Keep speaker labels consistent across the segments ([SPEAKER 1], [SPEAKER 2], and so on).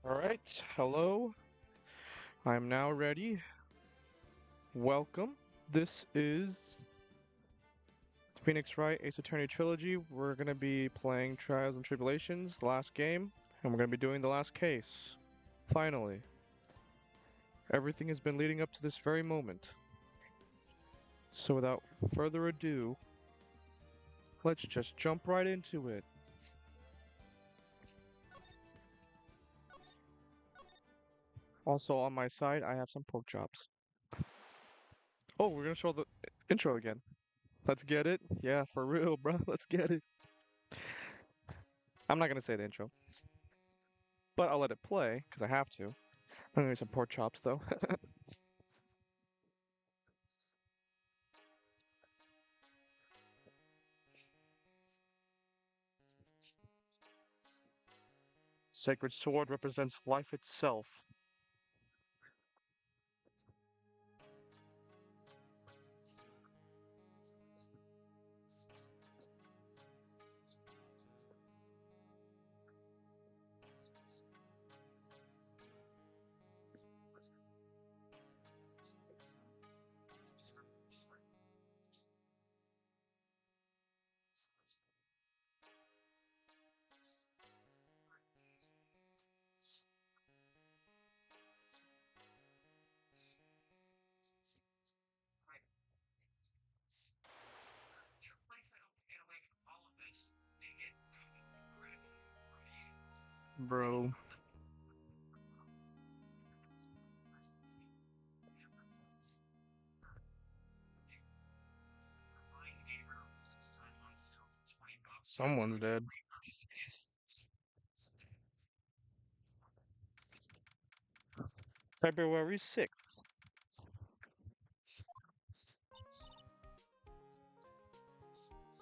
[SPEAKER 1] Alright, hello. I'm now ready. Welcome. This is Phoenix Wright Ace Attorney Trilogy. We're going to be playing Trials and Tribulations, the last game, and we're going to be doing the last case. Finally. Everything has been leading up to this very moment. So without further ado, let's just jump right into it. Also on my side, I have some pork chops. Oh, we're going to show the intro again. Let's get it? Yeah, for real, bro. Let's get it. I'm not going to say the intro, but I'll let it play because I have to. I'm gonna need some pork chops though. Sacred sword represents life itself. Bro. Someone's dead. February 6th.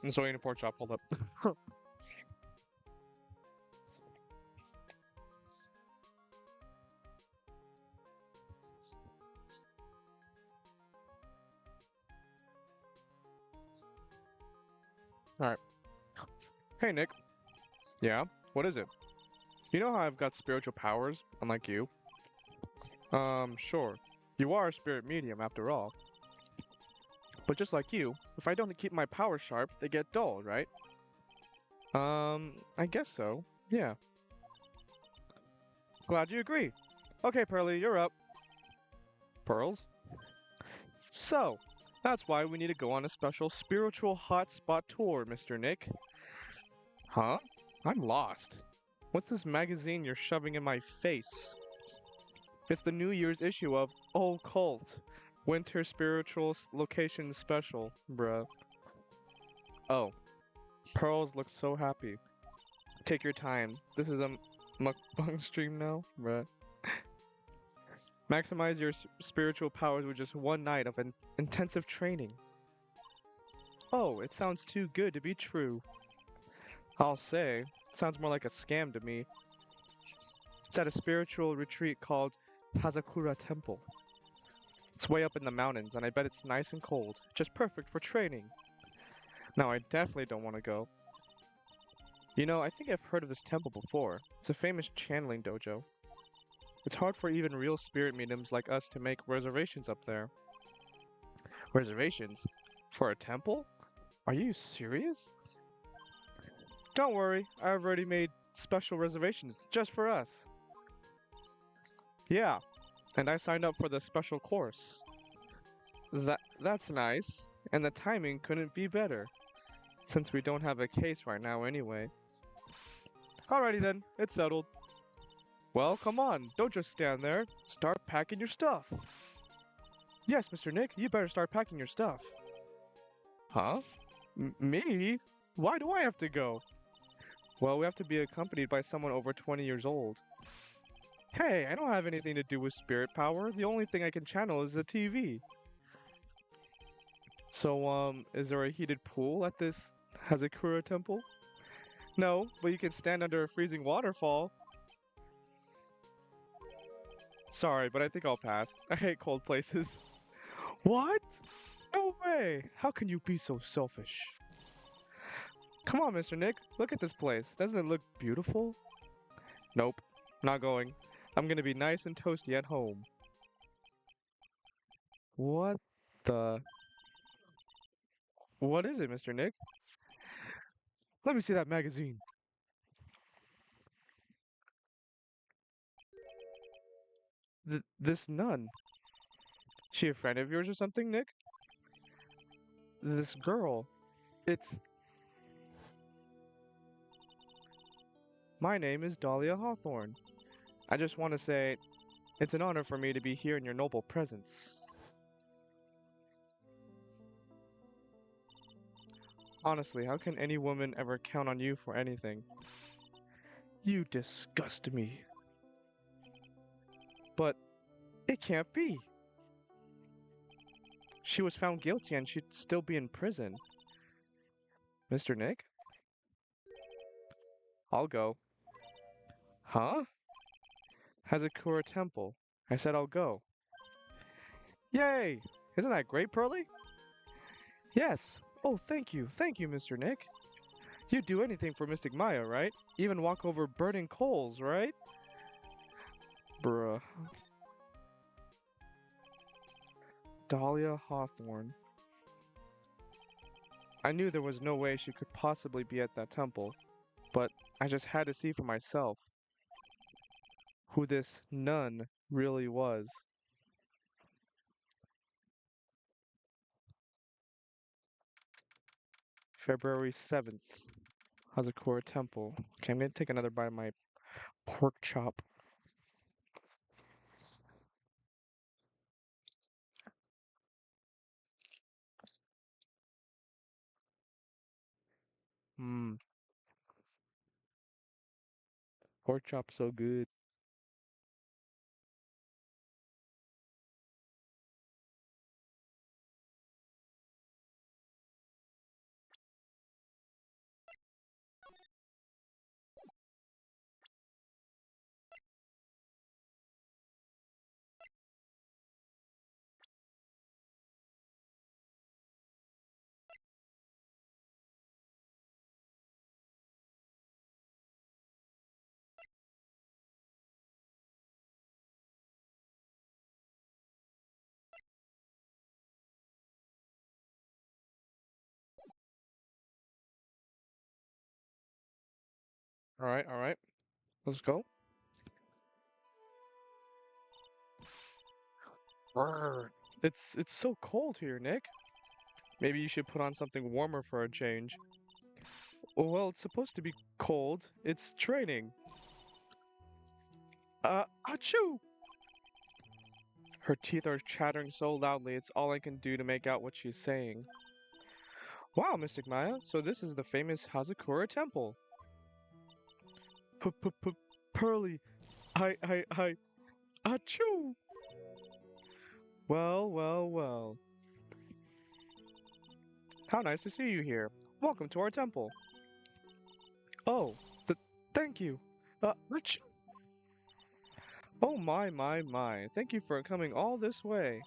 [SPEAKER 1] I'm still eating a pork chop, hold up. Alright. Hey Nick. Yeah? What is it? You know how I've got spiritual powers, unlike you? Sure. You are a spirit medium after all. But just like you, if I don't keep my powers sharp, they get dull, right? I guess so. Yeah. Glad you agree. Okay, Pearly, you're up. Pearls? So, that's why we need to go on a special spiritual hotspot tour, Mr. Nick. Huh? I'm lost. What's this magazine you're shoving in my face? It's the New Year's issue of Oh Cult, Winter Spiritual Location Special, bruh. Oh, Pearls looks so happy. Take your time. This is a mukbang stream now, bruh. Maximize your spiritual powers with just one night of intensive training. Oh, it sounds too good to be true. I'll say, it sounds more like a scam to me. It's at a spiritual retreat called Hazakura Temple. It's way up in the mountains, and I bet it's nice and cold, just perfect for training. Now, I definitely don't want to go. You know, I think I've heard of this temple before. It's a famous channeling dojo. It's hard for even real spirit mediums like us to make reservations up there. Reservations? For a temple? Are you serious? Don't worry, I've already made special reservations just for us. Yeah, and I signed up for the special course. That's nice, and the timing couldn't be better, since we don't have a case right now anyway. Alrighty then, it's settled. Well, come on, don't just stand there. Start packing your stuff. Yes, Mr. Nick, you better start packing your stuff. Huh? Me? Why do I have to go? Well, we have to be accompanied by someone over 20 years old. Hey, I don't have anything to do with spirit power. The only thing I can channel is the TV. So, is there a heated pool at this Hazakura temple? No, but you can stand under a freezing waterfall. Sorry, but I think I'll pass. I hate cold places. What? No way! How can you be so selfish? Come on, Mr. Nick. Look at this place. Doesn't it look beautiful? Nope. Not going. I'm gonna be nice and toasty at home. What the? What is it, Mr. Nick? Let me see that magazine. This nun. She a friend of yours or something, Nick? This girl. It's. My name is Dahlia Hawthorne. I just want to say, it's an honor for me to be here in your noble presence. Honestly, how can any woman ever count on you for anything? You disgust me. But it can't be. She was found guilty and she'd still be in prison. Mr. Nick? I'll go. Huh? Hazakura Temple. I said I'll go. Yay! Isn't that great, Pearly? Yes. Oh, thank you. Thank you, Mr. Nick. You'd do anything for Mystic Maya, right? Even walk over burning coals, right? Bruh. Dahlia Hawthorne. I knew there was no way she could possibly be at that temple, but I just had to see for myself who this nun really was. February 7th, Hazakura Temple. Okay, I'm gonna take another bite of my pork chop. Mmm, pork chop so good. Alright, let's go. Brr. It's so cold here, Nick. Maybe you should put on something warmer for a change. Well, it's supposed to be cold. It's training. Achoo! Her teeth are chattering so loudly, it's all I can do to make out what she's saying. Wow, Mystic Maya, so this is the famous Hazakura Temple. Pearly, I, achoo! Well. How nice to see you here. Welcome to our temple. Oh, thank you. Achoo! Oh my. Thank you for coming all this way.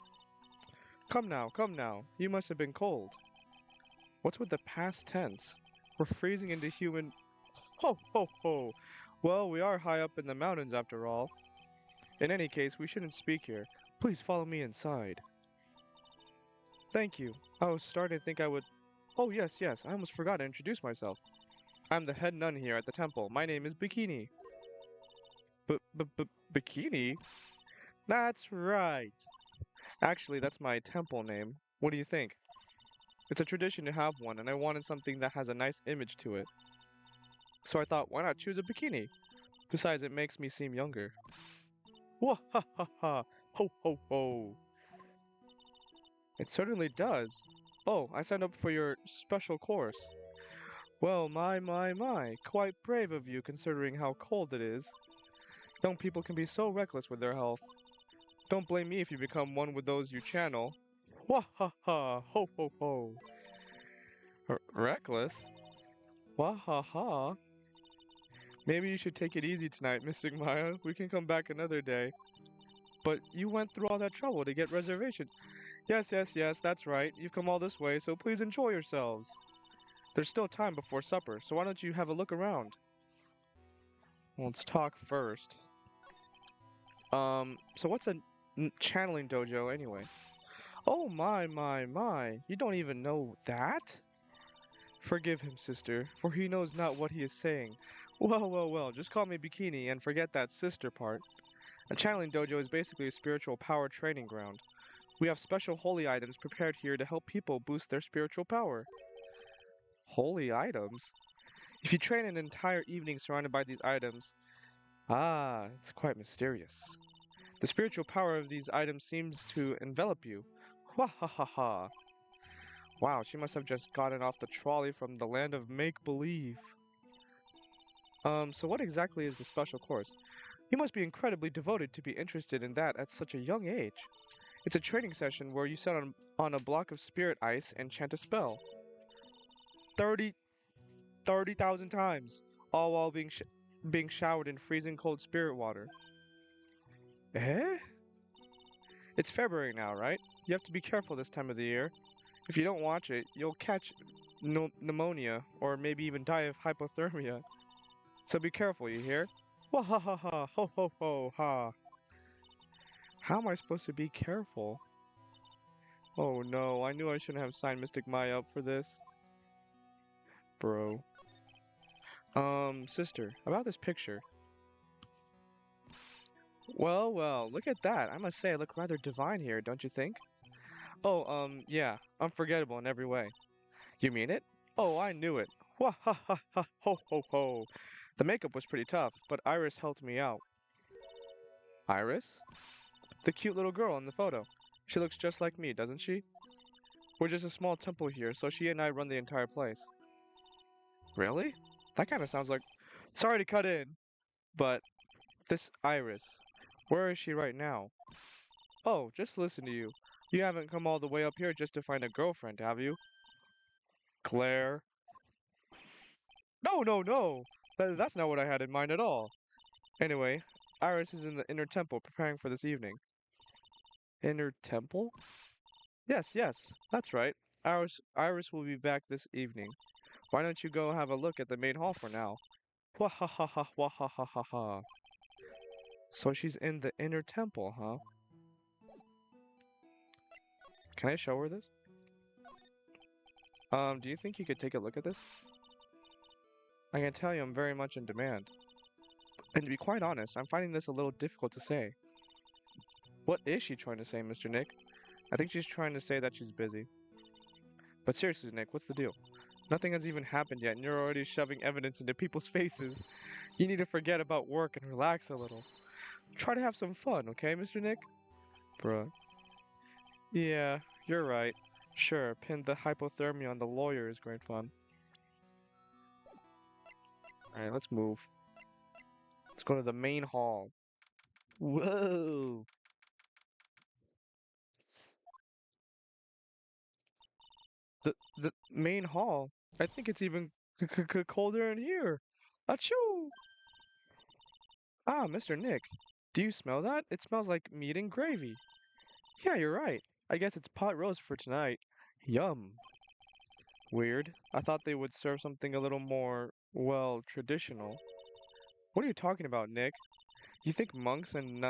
[SPEAKER 1] Come now. You must have been cold. What's with the past tense? We're freezing into human... Ho! Well, we are high up in the mountains after all. In any case, we shouldn't speak here. Please follow me inside. Thank you. I was starting to think I would... Oh, yes, I almost forgot to introduce myself. I'm the head nun here at the temple. My name is Bikini. Bikini? That's right. Actually, that's my temple name. What do you think? It's a tradition to have one, and I wanted something that has a nice image to it. So I thought, why not choose a bikini? Besides, it makes me seem younger. Wahahaha! Ho! It certainly does. Oh, I signed up for your special course. Well, my. Quite brave of you considering how cold it is. Young people can be so reckless with their health. Don't blame me if you become one with those you channel. Wahaha! Ho! Reckless? Wahaha! Maybe you should take it easy tonight, Mystic Maya. We can come back another day. But you went through all that trouble to get reservations. Yes, that's right. You've come all this way, so please enjoy yourselves. There's still time before supper, so why don't you have a look around? Well, let's talk first. So what's a channeling dojo anyway? Oh my, you don't even know that? Forgive him, sister, for he knows not what he is saying. Well, just call me Bikini and forget that sister part. A channeling dojo is basically a spiritual power training ground. We have special holy items prepared here to help people boost their spiritual power. Holy items? If you train an entire evening surrounded by these items, it's quite mysterious. The spiritual power of these items seems to envelop you. Wah ha ha ha. Wow, she must have just gotten off the trolley from the land of make-believe. So what exactly is the special course? You must be incredibly devoted to be interested in that at such a young age. It's a training session where you sit on a block of spirit ice and chant a spell. 30 30,000 times, all while being showered in freezing cold spirit water. Eh? It's February now, right? You have to be careful this time of the year. If you don't watch it, you'll catch pneumonia or maybe even die of hypothermia. So be careful, you hear? Wah ha ha ha, ho ho ho ha. How am I supposed to be careful? Oh no, I knew I shouldn't have signed Mystic Maya up for this. Bro. Sister, about this picture. Well, look at that. I must say I look rather divine here, don't you think? Oh, yeah, unforgettable in every way. You mean it? Oh, I knew it. Wah ha ha ha ho ho ho. The makeup was pretty tough, but Iris helped me out. Iris? The cute little girl in the photo. She looks just like me, doesn't she? We're just a small temple here, so she and I run the entire place. Really? That kind of sounds like... Sorry to cut in, but this Iris, where is she right now? Oh, just listen to you. You haven't come all the way up here just to find a girlfriend, have you? Claire? No! That's not what I had in mind at all. Anyway, Iris is in the inner temple preparing for this evening. Inner temple? Yes, that's right. Iris will be back this evening. Why don't you go have a look at the main hall for now? Wah ha ha ha wah ha ha ha ha. So she's in the inner temple, huh? Can I show her this? Do you think you could take a look at this? I can tell you I'm very much in demand. And to be quite honest, I'm finding this a little difficult to say. What is she trying to say, Mr. Nick? I think she's trying to say that she's busy. But seriously, Nick, what's the deal? Nothing has even happened yet, and you're already shoving evidence into people's faces. You need to forget about work and relax a little. Try to have some fun, okay, Mr. Nick? Bruh. Yeah, you're right. Sure, pin the hypothermia on the lawyer is great fun. Alright, let's move. Let's go to the main hall. Whoa! The main hall? I think it's even colder in here. Achoo! Ah, Mr. Nick. Do you smell that? It smells like meat and gravy. Yeah, you're right. I guess it's pot roast for tonight. Yum. Weird. I thought they would serve something a little more, well, traditional. What are you talking about, Nick? You think monks and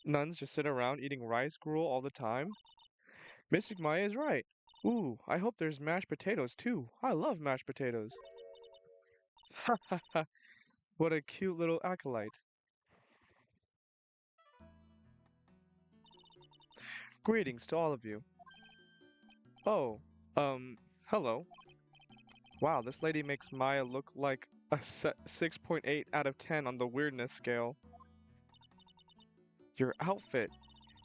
[SPEAKER 1] nuns just sit around eating rice gruel all the time? Mystic Maya is right. Ooh, I hope there's mashed potatoes too. I love mashed potatoes. Ha ha ha. What a cute little acolyte. Greetings to all of you. Oh, hello. Wow, this lady makes Maya look like a 6.8 out of 10 on the weirdness scale. Your outfit.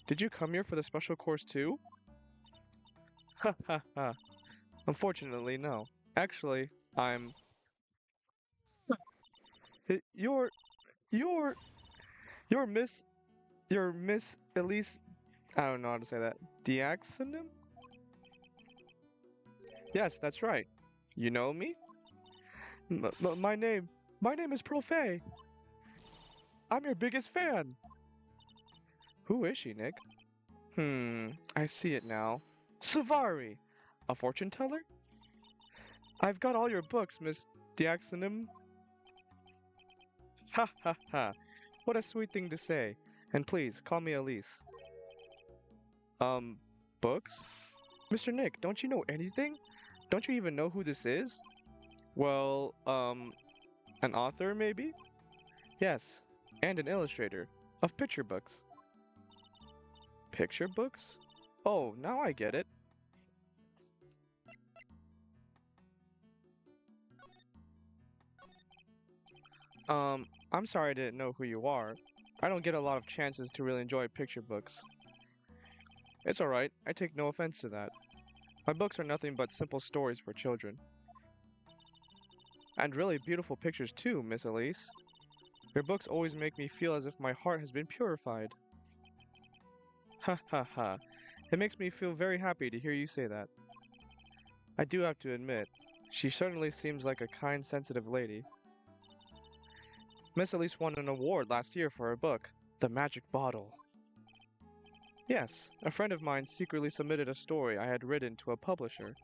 [SPEAKER 1] Did you come here for the special course too? Ha ha ha. Unfortunately, no. Actually, I'm... You're... You're... You're Miss... You're Miss Elise... I don't know how to say that. Diaxonym? Yes, that's right. You know me? My name... My name is Profay. I'm your biggest fan. Who is she, Nick? I see it now. Savari! A fortune teller? I've got all your books, Miss Diaxonym. Ha ha ha. What a sweet thing to say. And please, call me Elise. Um, books? Mr. Nick, don't you know anything? Don't you even know who this is? Well, an author, maybe? Yes, and an illustrator of picture books. Picture books? Oh, now I get it. I'm sorry I didn't know who you are. I don't get a lot of chances to really enjoy picture books. It's alright, I take no offense to that. My books are nothing but simple stories for children. And really beautiful pictures too, Miss Elise. Your books always make me feel as if my heart has been purified. Ha ha ha. It makes me feel very happy to hear you say that. I do have to admit, she certainly seems like a kind, sensitive lady. Miss Elise won an award last year for her book, The Magic Bottle. Yes, a friend of mine secretly submitted a story I had written to a publisher.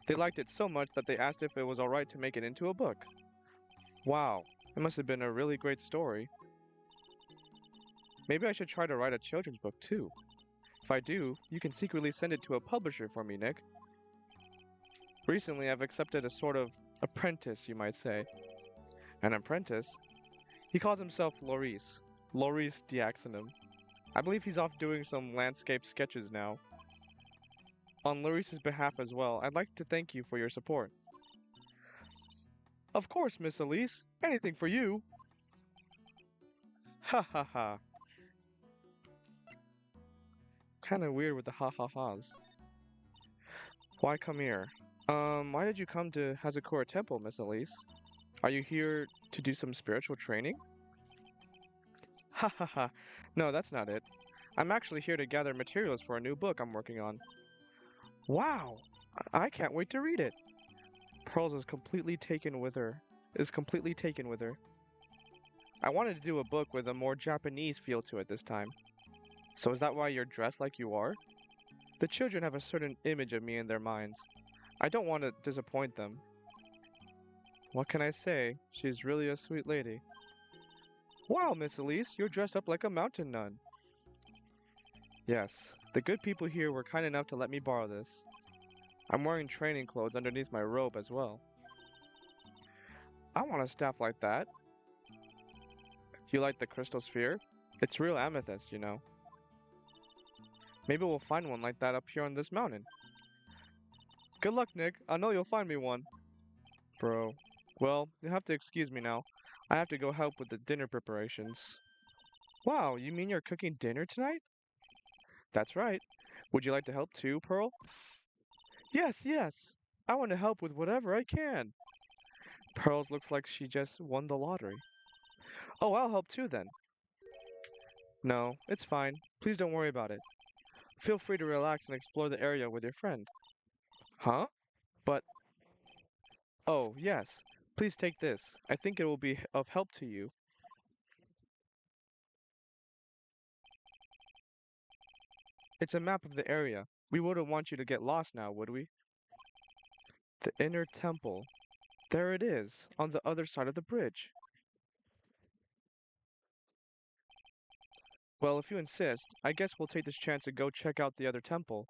[SPEAKER 1] They liked it so much that they asked if it was alright to make it into a book. Wow, it must have been a really great story. Maybe I should try to write a children's book too. If I do, you can secretly send it to a publisher for me, Nick. Recently, I've accepted a sort of apprentice, you might say. An apprentice? He calls himself Loris. Loris Diaxonum. I believe he's off doing some landscape sketches now. On Loris's behalf as well, I'd like to thank you for your support. Of course, Miss Elise. Anything for you. Ha ha ha. Kinda weird with the ha ha ha's. Why come here? Why did you come to Hazakura Temple, Miss Elise? Are you here to do some spiritual training? Ha ha ha. No, that's not it. I'm actually here to gather materials for a new book I'm working on. Wow! I can't wait to read it. Pearls is completely taken with her. I wanted to do a book with a more Japanese feel to it this time. So is that why you're dressed like you are? The children have a certain image of me in their minds. I don't want to disappoint them. What can I say? She's really a sweet lady. Wow, Miss Elise, you're dressed up like a mountain nun. Yes, the good people here were kind enough to let me borrow this. I'm wearing training clothes underneath my robe as well. I want a staff like that. You like the crystal sphere? It's real amethyst, you know. Maybe we'll find one like that up here on this mountain. Good luck, Nick. I know you'll find me one. Bro. Well, you'll have to excuse me now. I have to go help with the dinner preparations. Wow, you mean you're cooking dinner tonight? That's right. Would you like to help too, Pearl? Yes, yes. I want to help with whatever I can. Pearls looks like she just won the lottery. Oh, I'll help too then. No, it's fine. Please don't worry about it. Feel free to relax and explore the area with your friend. Huh? But, oh, yes. Please take this. I think it will be of help to you. It's a map of the area. We wouldn't want you to get lost now, would we? The inner temple. There it is, on the other side of the bridge. Well, if you insist, I guess we'll take this chance to go check out the other temple.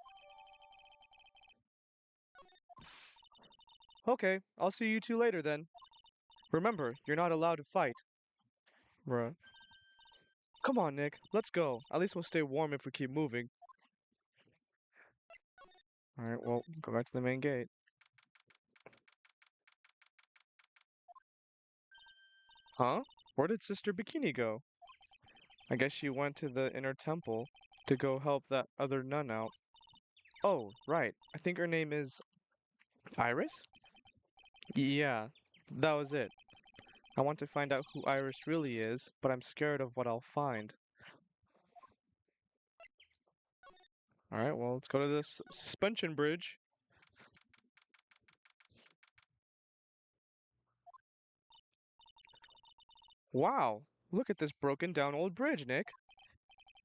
[SPEAKER 1] Okay, I'll see you two later then. Remember, you're not allowed to fight. Right. Come on, Nick, let's go. At least we'll stay warm if we keep moving. Alright, well, go back to the main gate. Huh? Where did Sister Bikini go? I guess she went to the inner temple to go help that other nun out. Oh, right. I think her name is Iris? Yeah, that was it. I want to find out who Iris really is, but I'm scared of what I'll find. Alright, well, let's go to this suspension bridge. Wow, look at this broken down old bridge, Nick.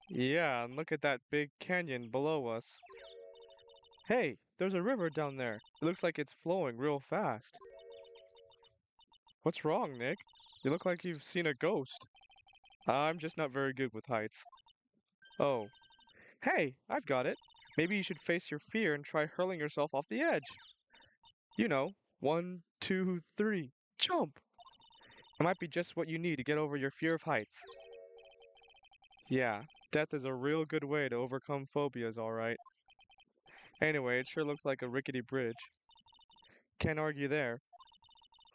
[SPEAKER 1] Yeah, and look at that big canyon below us. Hey, there's a river down there. It looks like it's flowing real fast. What's wrong, Nick? You look like you've seen a ghost. I'm just not very good with heights. Oh, hey, I've got it. Maybe you should face your fear and try hurling yourself off the edge. You know, one, two, three, jump! It might be just what you need to get over your fear of heights. Yeah, death is a real good way to overcome phobias, alright. Anyway, it sure looks like a rickety bridge. Can't argue there.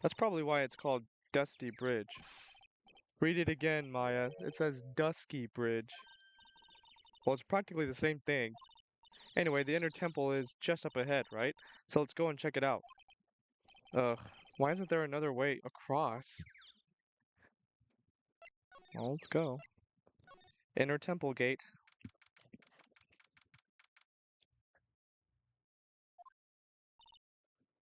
[SPEAKER 1] That's probably why it's called Dusty Bridge. Read it again, Maya. It says Dusky Bridge. Well, it's practically the same thing. Anyway, the inner temple is just up ahead, right? So let's go and check it out. Ugh, why isn't there another way across? Well, let's go. Inner temple gate.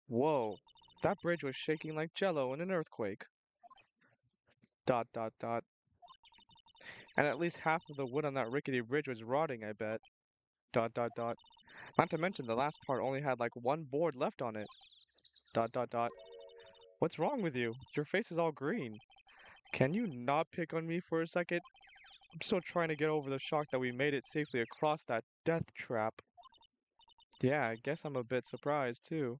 [SPEAKER 1] Whoa, that bridge was shaking like jello in an earthquake. Dot dot dot. And at least half of the wood on that rickety bridge was rotting, I bet. Dot dot dot. Not to mention the last part only had like one board left on it. Dot dot dot. What's wrong with you? Your face is all green. Can you not pick on me for a second? I'm still trying to get over the shock that we made it safely across that death trap. Yeah, I guess I'm a bit surprised too.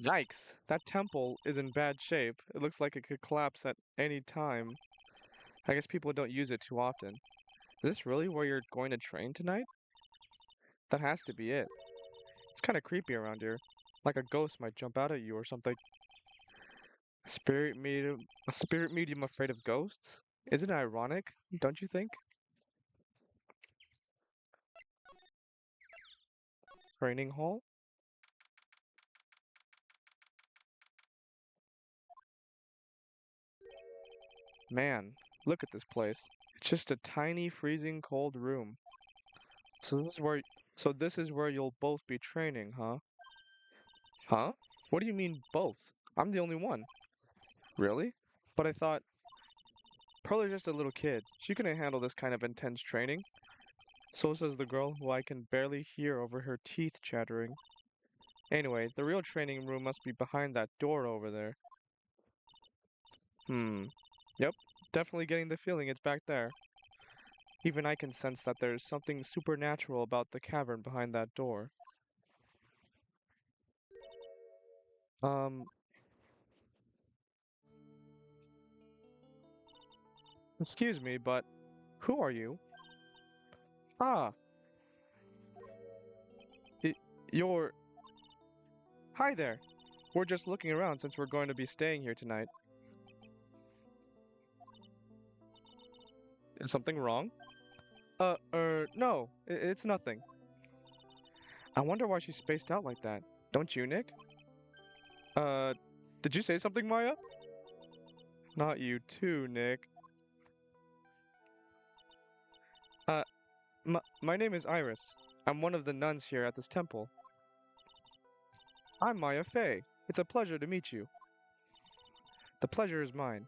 [SPEAKER 1] Yikes, that temple is in bad shape. It looks like it could collapse at any time. I guess people don't use it too often. Is this really where you're going to train tonight? That has to be it. It's kind of creepy around here. Like a ghost might jump out at you or something. A spirit medium afraid of ghosts? Isn't it ironic, don't you think? Training hall? Man, look at this place. It's just a tiny, freezing cold room. So this is where so this is where you'll both be training, huh? Huh? What do you mean both? I'm the only one. Really? But I thought Pearl is just a little kid. She couldn't handle this kind of intense training. So says the girl who I can barely hear over her teeth chattering. Anyway, the real training room must be behind that door over there. Hmm. Yep, definitely getting the feeling it's back there. Even I can sense that there's something supernatural about the cavern behind that door. Um, excuse me, but who are you? Ah, y you're... Hi there. We're just looking around since we're going to be staying here tonight. Is something wrong? No, it's nothing. I wonder why she's spaced out like that. Don't you, Nick? Uh, did you say something, Maya? Not you too, Nick. Uh, my name is Iris. I'm one of the nuns here at this temple. I'm Maya Fey. It's a pleasure to meet you. The pleasure is mine.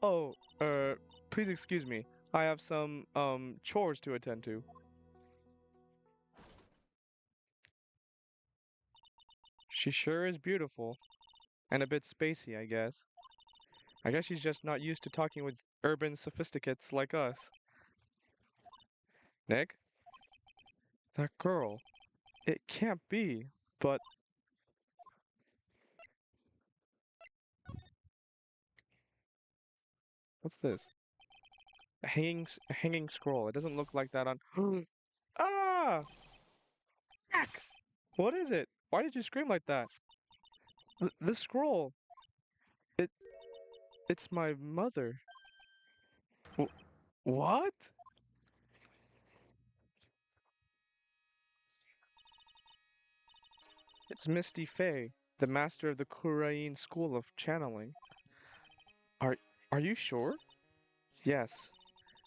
[SPEAKER 1] Oh, please excuse me. I have some, chores to attend to. She sure is beautiful. And a bit spacey, I guess. I guess she's just not used to talking with urban sophisticates like us. Nick? That girl. It can't be. But what's this? A hanging scroll. It doesn't look like that on. Ah! Heck! What is it? Why did you scream like that? The scroll. It. It's my mother. W what? It's Misty Fey, the master of the Kurain school of channeling. Are are you sure? Yes.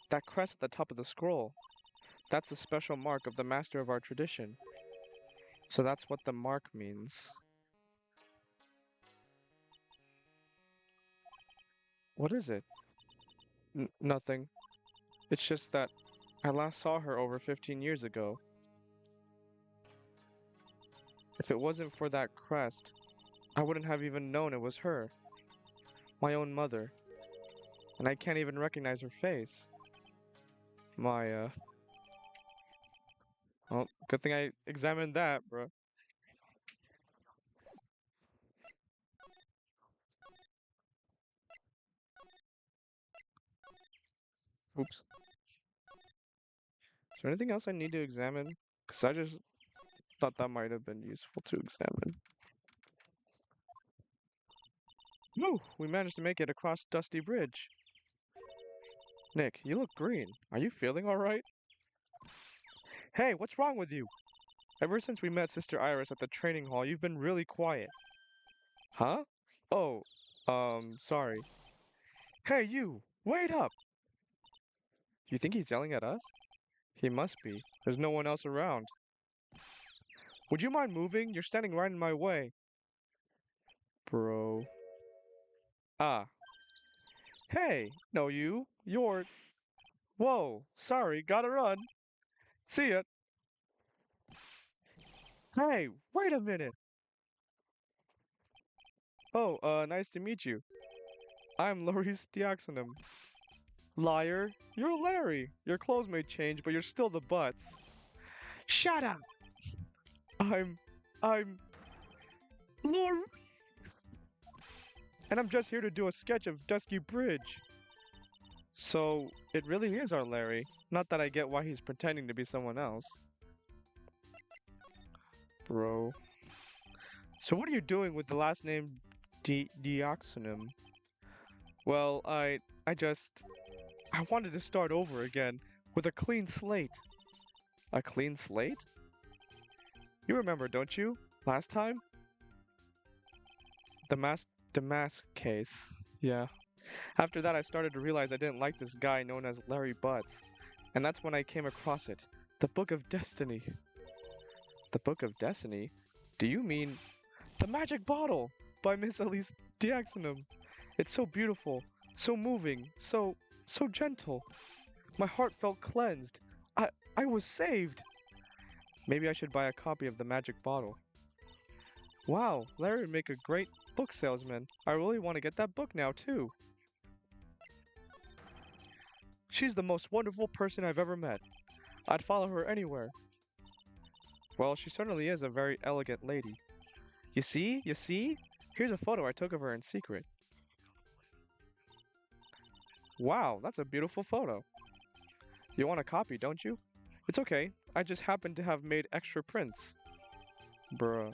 [SPEAKER 1] That crest at the top of the scroll. That's the special mark of the master of our tradition. So that's what the mark means. What is it? Nothing. It's just that I last saw her over 15 years ago. If it wasn't for that crest, I wouldn't have even known it was her. My own mother. and I can't even recognize her face. My, well, good thing I examined that, bro. Oops. Is there anything else I need to examine? Because I just thought that might have been useful to examine. Woo! We managed to make it across Dusty Bridge. Nick, you look green. Are you feeling alright? Hey, what's wrong with you? Ever since we met Sister Iris at the training hall, you've been really quiet. Huh? Oh, sorry. Hey, you! Wait up! You think he's yelling at us? He must be. There's no one else around. Would you mind moving? You're standing right in my way. Bro. Ah. Hey! No, you. You're... Whoa! Sorry, gotta run. See ya. Hey, wait a minute! Oh, nice to meet you. I'm Loris Dioxanum. Liar. You're Larry. Your clothes may change, but you're still the butts. Shut up! I'm... I'm... Lord... And I'm just here to do a sketch of Dusky Bridge. So, it really is our Larry. Not that I get why he's pretending to be someone else. Bro. So what are you doing with the last name Dioxanum? Well, I wanted to start over again with a clean slate. A clean slate? You remember, don't you? Last time? The mask case. Yeah. After that, I started to realize I didn't like this guy known as Larry Butts. And that's when I came across it. The Book of Destiny. The Book of Destiny? Do you mean... The Magic Bottle! By Miss Elise Diaxonum. It's so beautiful, so moving, so gentle. My heart felt cleansed. I was saved! Maybe I should buy a copy of The Magic Bottle. Wow, Larry would make a great book salesman. I really want to get that book now, too. She's the most wonderful person I've ever met. I'd follow her anywhere. Well, she certainly is a very elegant lady. You see? You see? Here's a photo I took of her in secret. Wow, that's a beautiful photo. You want a copy, don't you? It's okay. I just happen to have made extra prints. Bruh.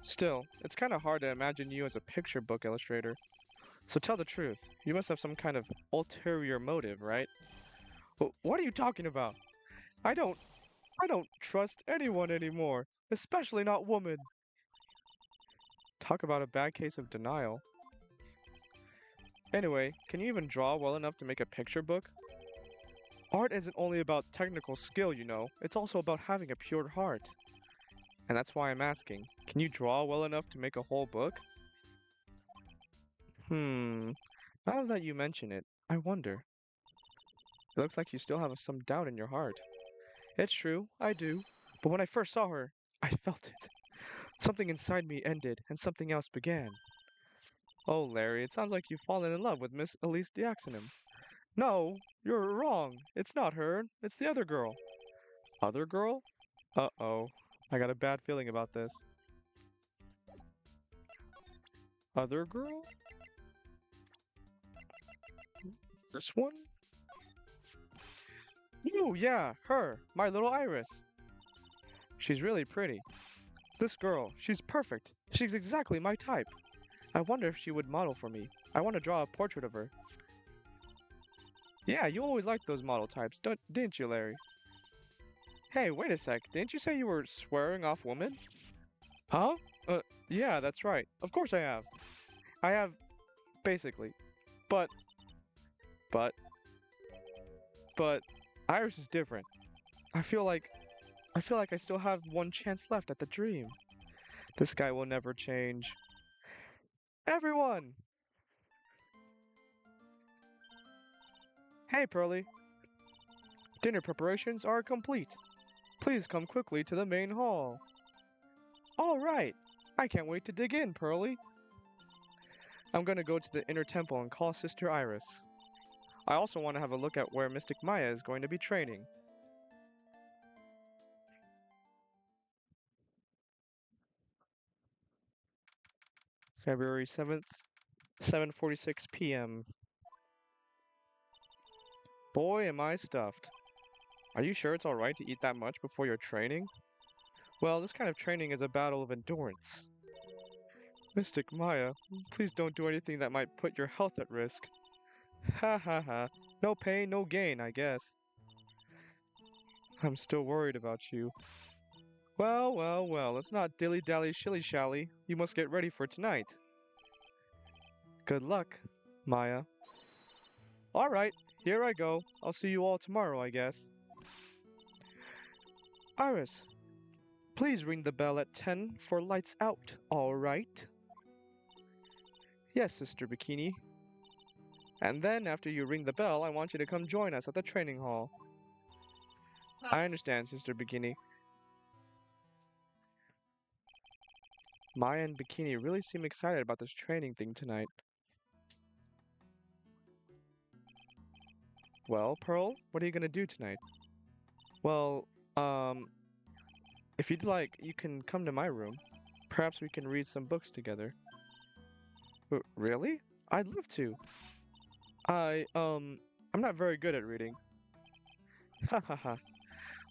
[SPEAKER 1] Still, it's kind of hard to imagine you as a picture book illustrator. So tell the truth, you must have some kind of ulterior motive, right? What are you talking about? I don't trust anyone anymore, especially not women. Talk about a bad case of denial. Anyway, can you even draw well enough to make a picture book? Art isn't only about technical skill, you know, it's also about having a pure heart. And that's why I'm asking, can you draw well enough to make a whole book? Now that you mention it, I wonder. It looks like you still have some doubt in your heart. It's true, I do. But when I first saw her, I felt it. Something inside me ended, and something else began. Oh, Larry, it sounds like you've fallen in love with Miss Elise Diaxonum. No, you're wrong. It's not her. It's the other girl. Other girl? Uh-oh. I got a bad feeling about this. Other girl? This one? Ooh, yeah, her. My little Iris. She's really pretty. This girl, she's perfect. She's exactly my type. I wonder if she would model for me. I want to draw a portrait of her. Yeah, you always liked those model types, didn't you, Larry? Hey, wait a sec. Didn't you say you were swearing off women? Huh? Yeah, that's right. Of course I have. I have, basically. But, Iris is different. I feel like I still have one chance left at the dream. This guy will never change. Everyone! Hey, Pearly. Dinner preparations are complete. Please come quickly to the main hall. All right. I can't wait to dig in, Pearly. I'm gonna go to the inner temple and call Sister Iris. I also want to have a look at where Mystic Maya is going to be training. February 7th, 7:46 p.m. Boy, am I stuffed. Are you sure it's alright to eat that much before your training? Well, this kind of training is a battle of endurance. Mystic Maya, please don't do anything that might put your health at risk. Ha ha ha. No pain, no gain, I guess. I'm still worried about you. Well, well, well, let's not dilly-dally shilly-shally. You must get ready for tonight. Good luck, Maya. Alright, here I go. I'll see you all tomorrow, I guess. Iris, please ring the bell at 10 for lights out, alright? Yes, Sister Bikini. And then, after you ring the bell, I want you to come join us at the training hall. I understand, Sister Bikini. Maya and Bikini really seem excited about this training thing tonight. Well, Pearl, what are you gonna do tonight? Well, um, if you'd like, you can come to my room. Perhaps we can read some books together. Really? I'd love to. I'm not very good at reading. Ha ha ha.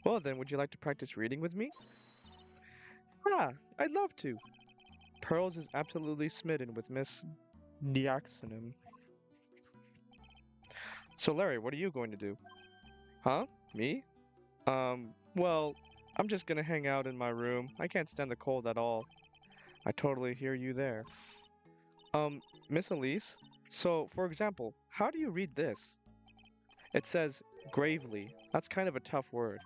[SPEAKER 1] Well then, would you like to practice reading with me? Ah, I'd love to. Pearls is absolutely smitten with Miss Diaxonum. So Larry, what are you going to do? Huh? Me? Well, I'm just gonna hang out in my room. I can't stand the cold at all. I totally hear you there. Miss Elise? So, for example, how do you read this? It says gravely. That's kind of a tough word.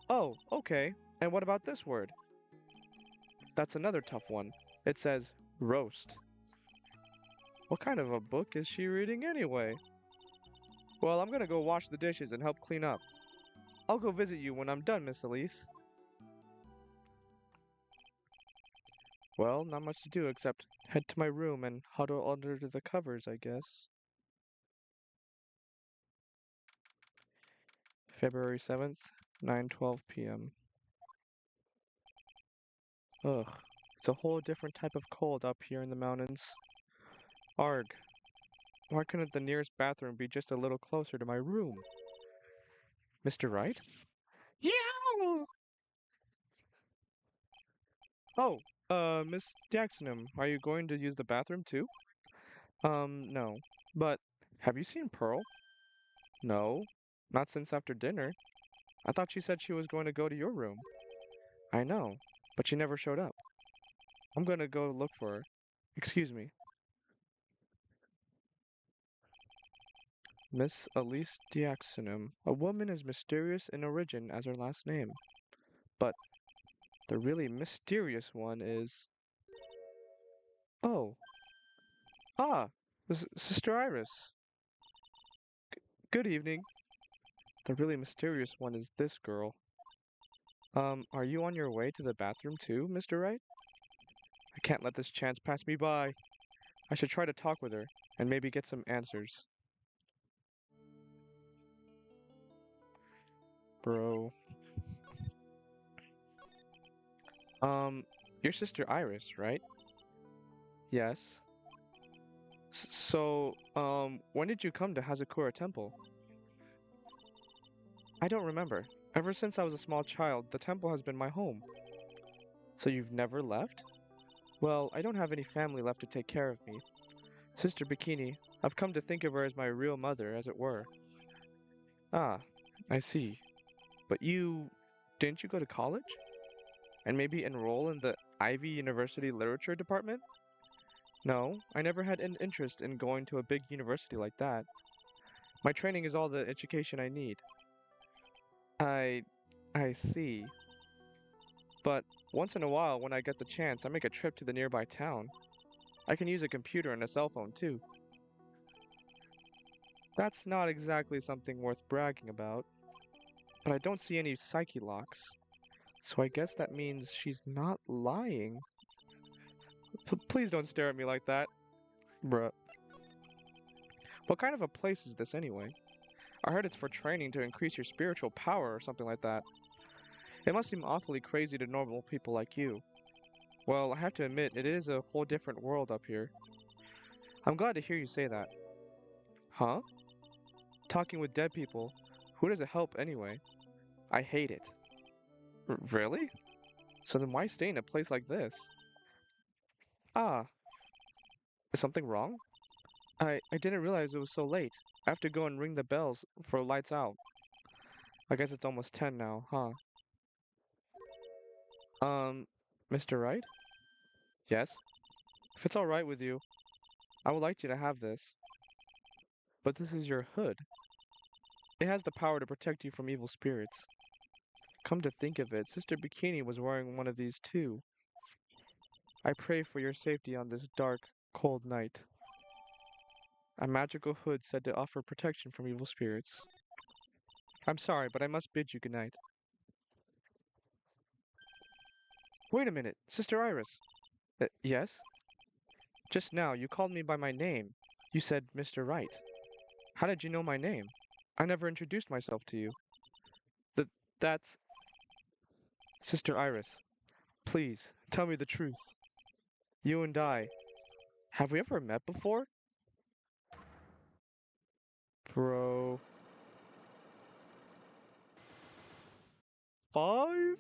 [SPEAKER 1] Oh, okay. And what about this word? That's another tough one. It says roast. What kind of a book is she reading anyway? Well, I'm gonna go wash the dishes and help clean up. I'll go visit you when I'm done, Miss Elise. Well, not much to do except head to my room and huddle under the covers, I guess. February 7th, 9:12 p.m. Ugh, it's a whole different type of cold up here in the mountains. Arg, why couldn't the nearest bathroom be just a little closer to my room? Mr. Wright? Yeah! Oh, Miss Jacksonham, are you going to use the bathroom too? No. But, have you seen Pearl? No, not since after dinner. I thought she said she was going to go to your room. I know, but she never showed up. I'm gonna go look for her. Excuse me. Miss Elise Diaxonum, a woman as mysterious in origin as her last name. But the really mysterious one is... Oh. Ah, Sister Iris. Good evening. The really mysterious one is this girl. Are you on your way to the bathroom too, Mr. Wright? I can't let this chance pass me by. I should try to talk with her, and maybe get some answers. Bro. Your sister Iris, right? Yes. When did you come to Hazakura Temple? I don't remember. Ever since I was a small child, the temple has been my home. So you've never left? Well, I don't have any family left to take care of me. Sister Bikini, I've come to think of her as my real mother, as it were. Ah, I see. But didn't you go to college? And maybe enroll in the Ivy University Literature Department? No, I never had an interest in going to a big university like that. My training is all the education I need. I... I see. But once in a while, when I get the chance, I make a trip to the nearby town. I can use a computer and a cell phone too. That's not exactly something worth bragging about. But I don't see any psyche locks. So I guess that means she's not lying. Please don't stare at me like that. Bruh. What kind of a place is this anyway? I heard it's for training to increase your spiritual power or something like that. It must seem awfully crazy to normal people like you. Well, I have to admit, it is a whole different world up here. I'm glad to hear you say that. Huh? Talking with dead people. Who does it help anyway? I hate it. Really? So then why stay in a place like this? Ah, is something wrong? I didn't realize it was so late. I have to go and ring the bells for lights out. I guess it's almost 10 now, huh? Um, Mr. Wright? Yes? If it's alright with you, I would like you to have this. But this is your hood. It has the power to protect you from evil spirits. Come to think of it, Sister Bikini was wearing one of these too. I pray for your safety on this dark, cold night. A magical hood said to offer protection from evil spirits. I'm sorry, but I must bid you good night. Wait a minute, Sister Iris. Yes? Just now, you called me by my name. You said Mr. Wright. How did you know my name? I never introduced myself to you. Th that's... Sister Iris, please, tell me the truth. You and I, have we ever met before? Bro... 5?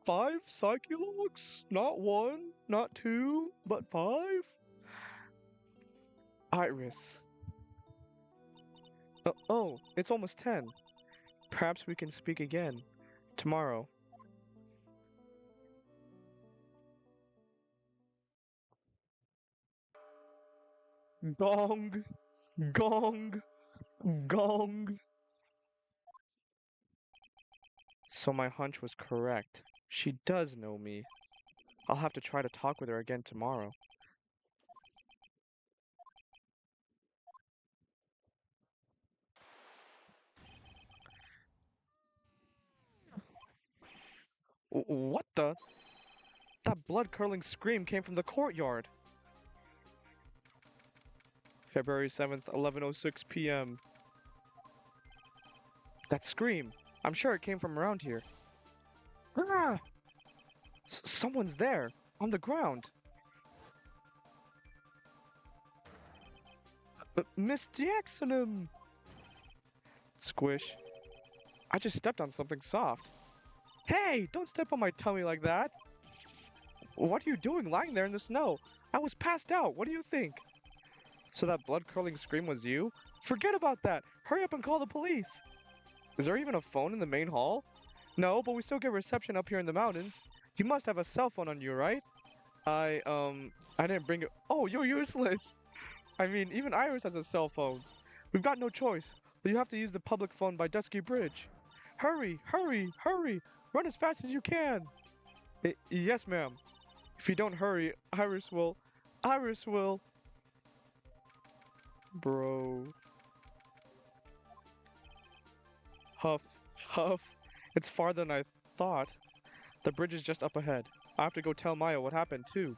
[SPEAKER 1] 5 Psychologs? Not 1, not 2, but 5? Iris. Oh, it's almost 10. Perhaps we can speak again. Tomorrow. Gong! Gong! Gong! So my hunch was correct. She does know me. I'll have to try to talk with her again tomorrow. What the? That blood-curdling scream came from the courtyard. February 7th, 11:06 p.m. That scream. I'm sure it came from around here. Ah! Someone's there, on the ground. Miss Jackson! Squish. I just stepped on something soft. Hey, don't step on my tummy like that. What are you doing lying there in the snow? I was passed out. What do you think? So that blood-curdling scream was you? Forget about that. Hurry up and call the police. Is there even a phone in the main hall? No, but we still get reception up here in the mountains. You must have a cell phone on you, right? I didn't bring it. Oh, you're useless. I mean, even Iris has a cell phone. We've got no choice, but you have to use the public phone by Dusky Bridge. Hurry, hurry, hurry! Run as fast as you can! Yes, ma'am. If you don't hurry, Iris will... Iris will... Bro... Huff, huff. It's farther than I thought. The bridge is just up ahead. I have to go tell Maya what happened, too.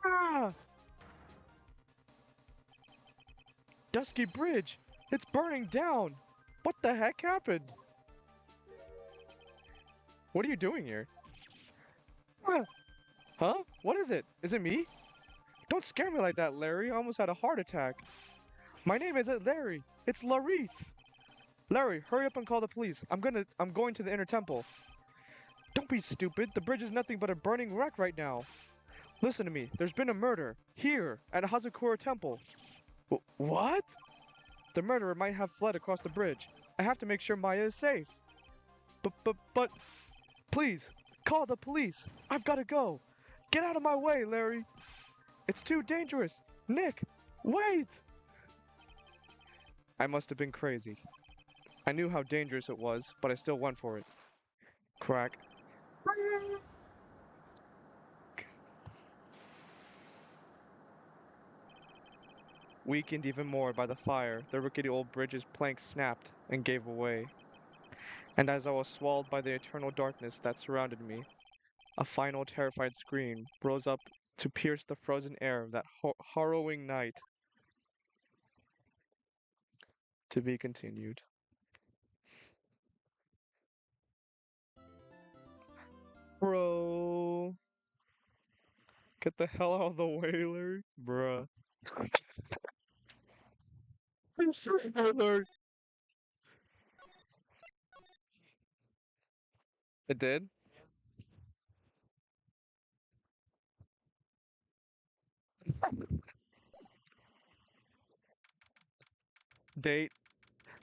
[SPEAKER 1] Ah! Dusky Bridge! It's burning down! What the heck happened? What are you doing here? Ah! Huh? What is it? Is it me? Don't scare me like that, Larry. I almost had a heart attack. My name isn't Larry. It's Larice. Larry, hurry up and call the police. I'm going to the inner temple. Don't be stupid. The bridge is nothing but a burning wreck right now. Listen to me. There's been a murder. Here, at Hazakura Temple. What? The murderer might have fled across the bridge. I have to make sure Maya is safe. But... Please, call the police. I've got to go. Get out of my way, Larry. It's too dangerous. Nick, wait! I must have been crazy. I knew how dangerous it was, but I still went for it. Crack. Weakened even more by the fire, the rickety old bridge's planks snapped and gave away. And as I was swallowed by the eternal darkness that surrounded me, A final terrified scream rose up to pierce the frozen air of that harrowing night. To be continued. Bro, get the hell out of the whaler, bruh. Whaler. It did? Date,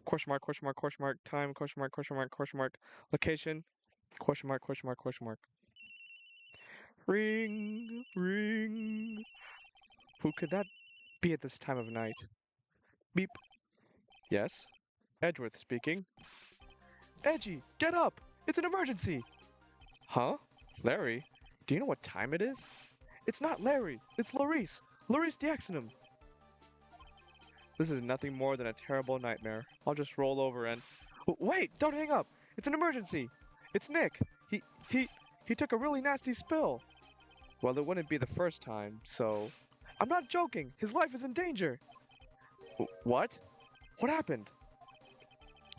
[SPEAKER 1] question mark, question mark, question mark, time, question mark, question mark, question mark, location, question mark, question mark, question mark. Ring, ring. Who could that be at this time of night? Beep. Yes? Edgeworth speaking. Edgy, get up! It's an emergency! Huh? Larry? Do you know what time it is? It's not Larry, it's Larice! Larice Diaxonum! This is nothing more than a terrible nightmare. I'll just roll over and... Wait! Don't hang up! It's an emergency! It's Nick! He took a really nasty spill! Well, it wouldn't be the first time, so... I'm not joking! His life is in danger! What? What happened?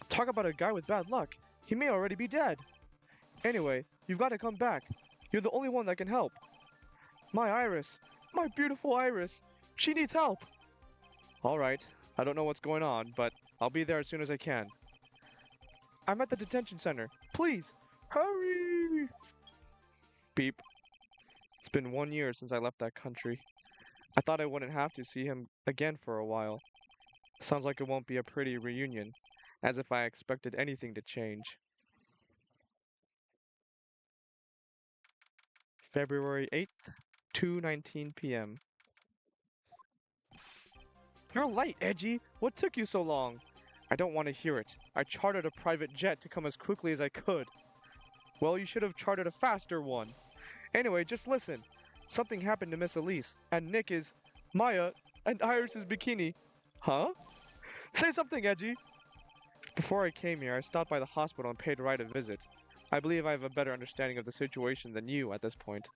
[SPEAKER 1] Talk about a guy with bad luck. He may already be dead. Anyway, you've got to come back. You're the only one that can help. My Iris. My beautiful Iris. She needs help. Alright. I don't know what's going on, but I'll be there as soon as I can. I'm at the detention center. Please, hurry! Beep. It's been 1 year since I left that country. I thought I wouldn't have to see him again for a while. Sounds like it won't be a pretty reunion, as if I expected anything to change. February 8th, 2:19 p.m. You're late, Edgy! What took you so long? I don't want to hear it. I chartered a private jet to come as quickly as I could. Well, you should have chartered a faster one. Anyway, just listen. Something happened to Miss Elise, and Nick is... Maya, and Iris's bikini. Huh? Say something, Edgy! Before I came here, I stopped by the hospital and paid Wright a visit. I believe I have a better understanding of the situation than you at this point.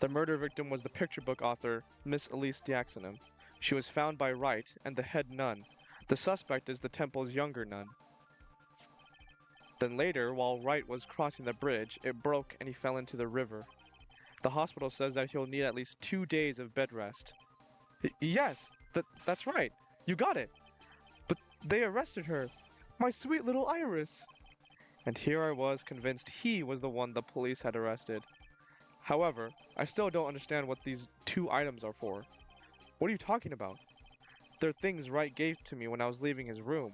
[SPEAKER 1] The murder victim was the picture book author, Miss Elise Diaxonum. She was found by Wright and the head nun. The suspect is the temple's younger nun. Then later, while Wright was crossing the bridge, it broke and he fell into the river. The hospital says that he'll need at least 2 days of bed rest. Yes, that's right. You got it. But they arrested her. My sweet little Iris. And here I was convinced he was the one the police had arrested. However, I still don't understand what these 2 items are for. What are you talking about? They're things Wright gave to me when I was leaving his room.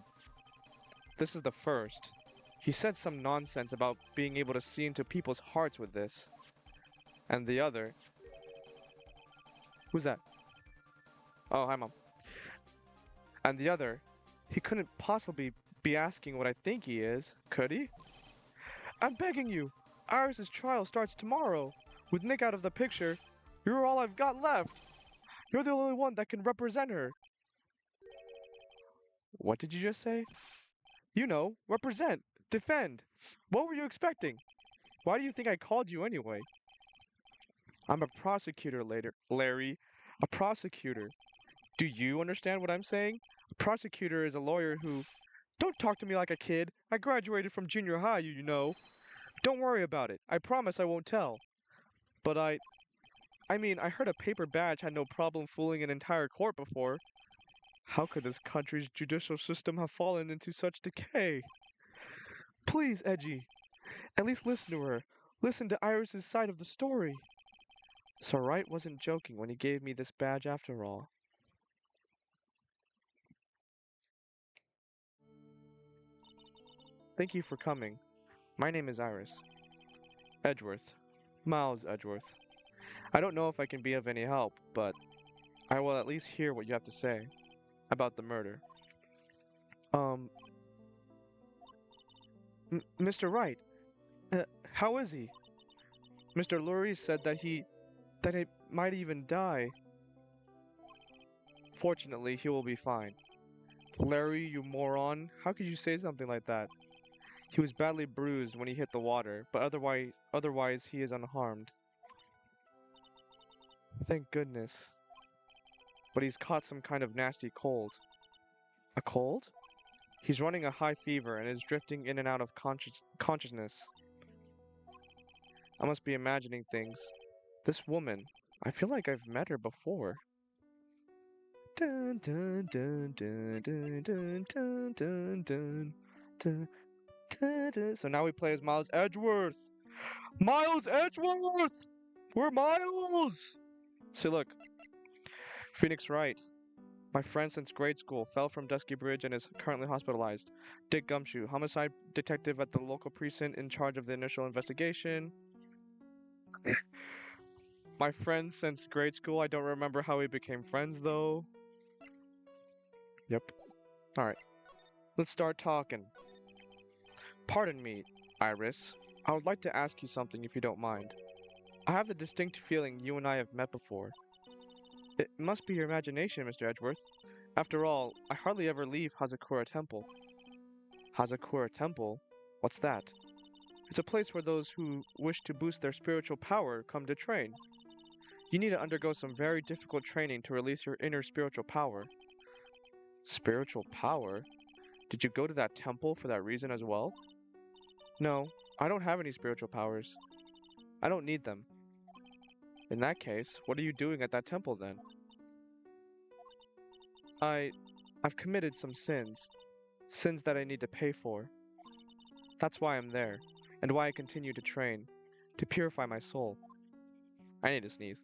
[SPEAKER 1] This is the first. He said some nonsense about being able to see into people's hearts with this. And the other... Who's that? Oh, hi, Mom. And the other, he couldn't possibly be asking what I think he is, could he? I'm begging you! Iris's trial starts tomorrow. With Nick out of the picture, you're all I've got left. You're the only one that can represent her. What did you just say? You know, represent, defend. What were you expecting? Why do you think I called you anyway? I'm a prosecutor, Larry. A prosecutor. Do you understand what I'm saying? A prosecutor is a lawyer who... Don't talk to me like a kid. I graduated from junior high, you know. Don't worry about it. I promise I won't tell. But I mean, I heard a paper badge had no problem fooling an entire court before. How could this country's judicial system have fallen into such decay? Please, Edgy. At least listen to her. Listen to Iris's side of the story. So Wright wasn't joking when he gave me this badge after all. Thank you for coming. My name is Iris. Edgeworth. Miles Edgeworth. I don't know if I can be of any help, but I will at least hear what you have to say about the murder. Mr. Wright, how is he? Mr. Lurie said that he might even die. Fortunately, he will be fine. Larry, you moron, how could you say something like that? He was badly bruised when he hit the water, but otherwise he is unharmed. Thank goodness. But he's caught some kind of nasty cold. A cold? He's running a high fever and is drifting in and out of consciousness. I must be imagining things. This woman, I feel like I've met her before. Dun dun dun dun dun dun dun dun dun dun dun dun. So now we play as Miles Edgeworth. Miles Edgeworth! We're Miles! See, look. Phoenix Wright. My friend since grade school fell from Dusky Bridge and is currently hospitalized. Dick Gumshoe, homicide detective at the local precinct in charge of the initial investigation. My friend since grade school, I don't remember how we became friends though. Yep. Alright, let's start talking. Pardon me, Iris. I would like to ask you something if you don't mind. I have the distinct feeling you and I have met before. It must be your imagination, Mr. Edgeworth. After all, I hardly ever leave Hazakura Temple. Hazakura Temple? What's that? It's a place where those who wish to boost their spiritual power come to train. You need to undergo some very difficult training to release your inner spiritual power. Spiritual power? Did you go to that temple for that reason as well? No, I don't have any spiritual powers. I don't need them. In that case, what are you doing at that temple then? I've committed some sins. Sins that I need to pay for. That's why I'm there, and why I continue to train, to purify my soul. I need to sneeze.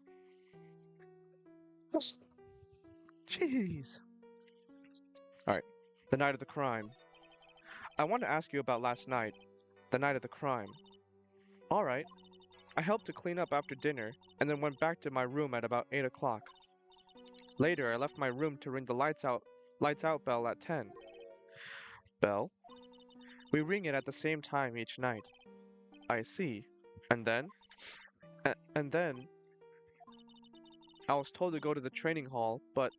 [SPEAKER 1] Jeez. Alright, the night of the crime. I want to ask you about last night, the night of the crime. Alright, I helped to clean up after dinner, and then went back to my room at about 8 o'clock. Later, I left my room to ring the lights out bell at 10. Bell? We ring it at the same time each night. I see. And then? And then, I was told to go to the training hall, but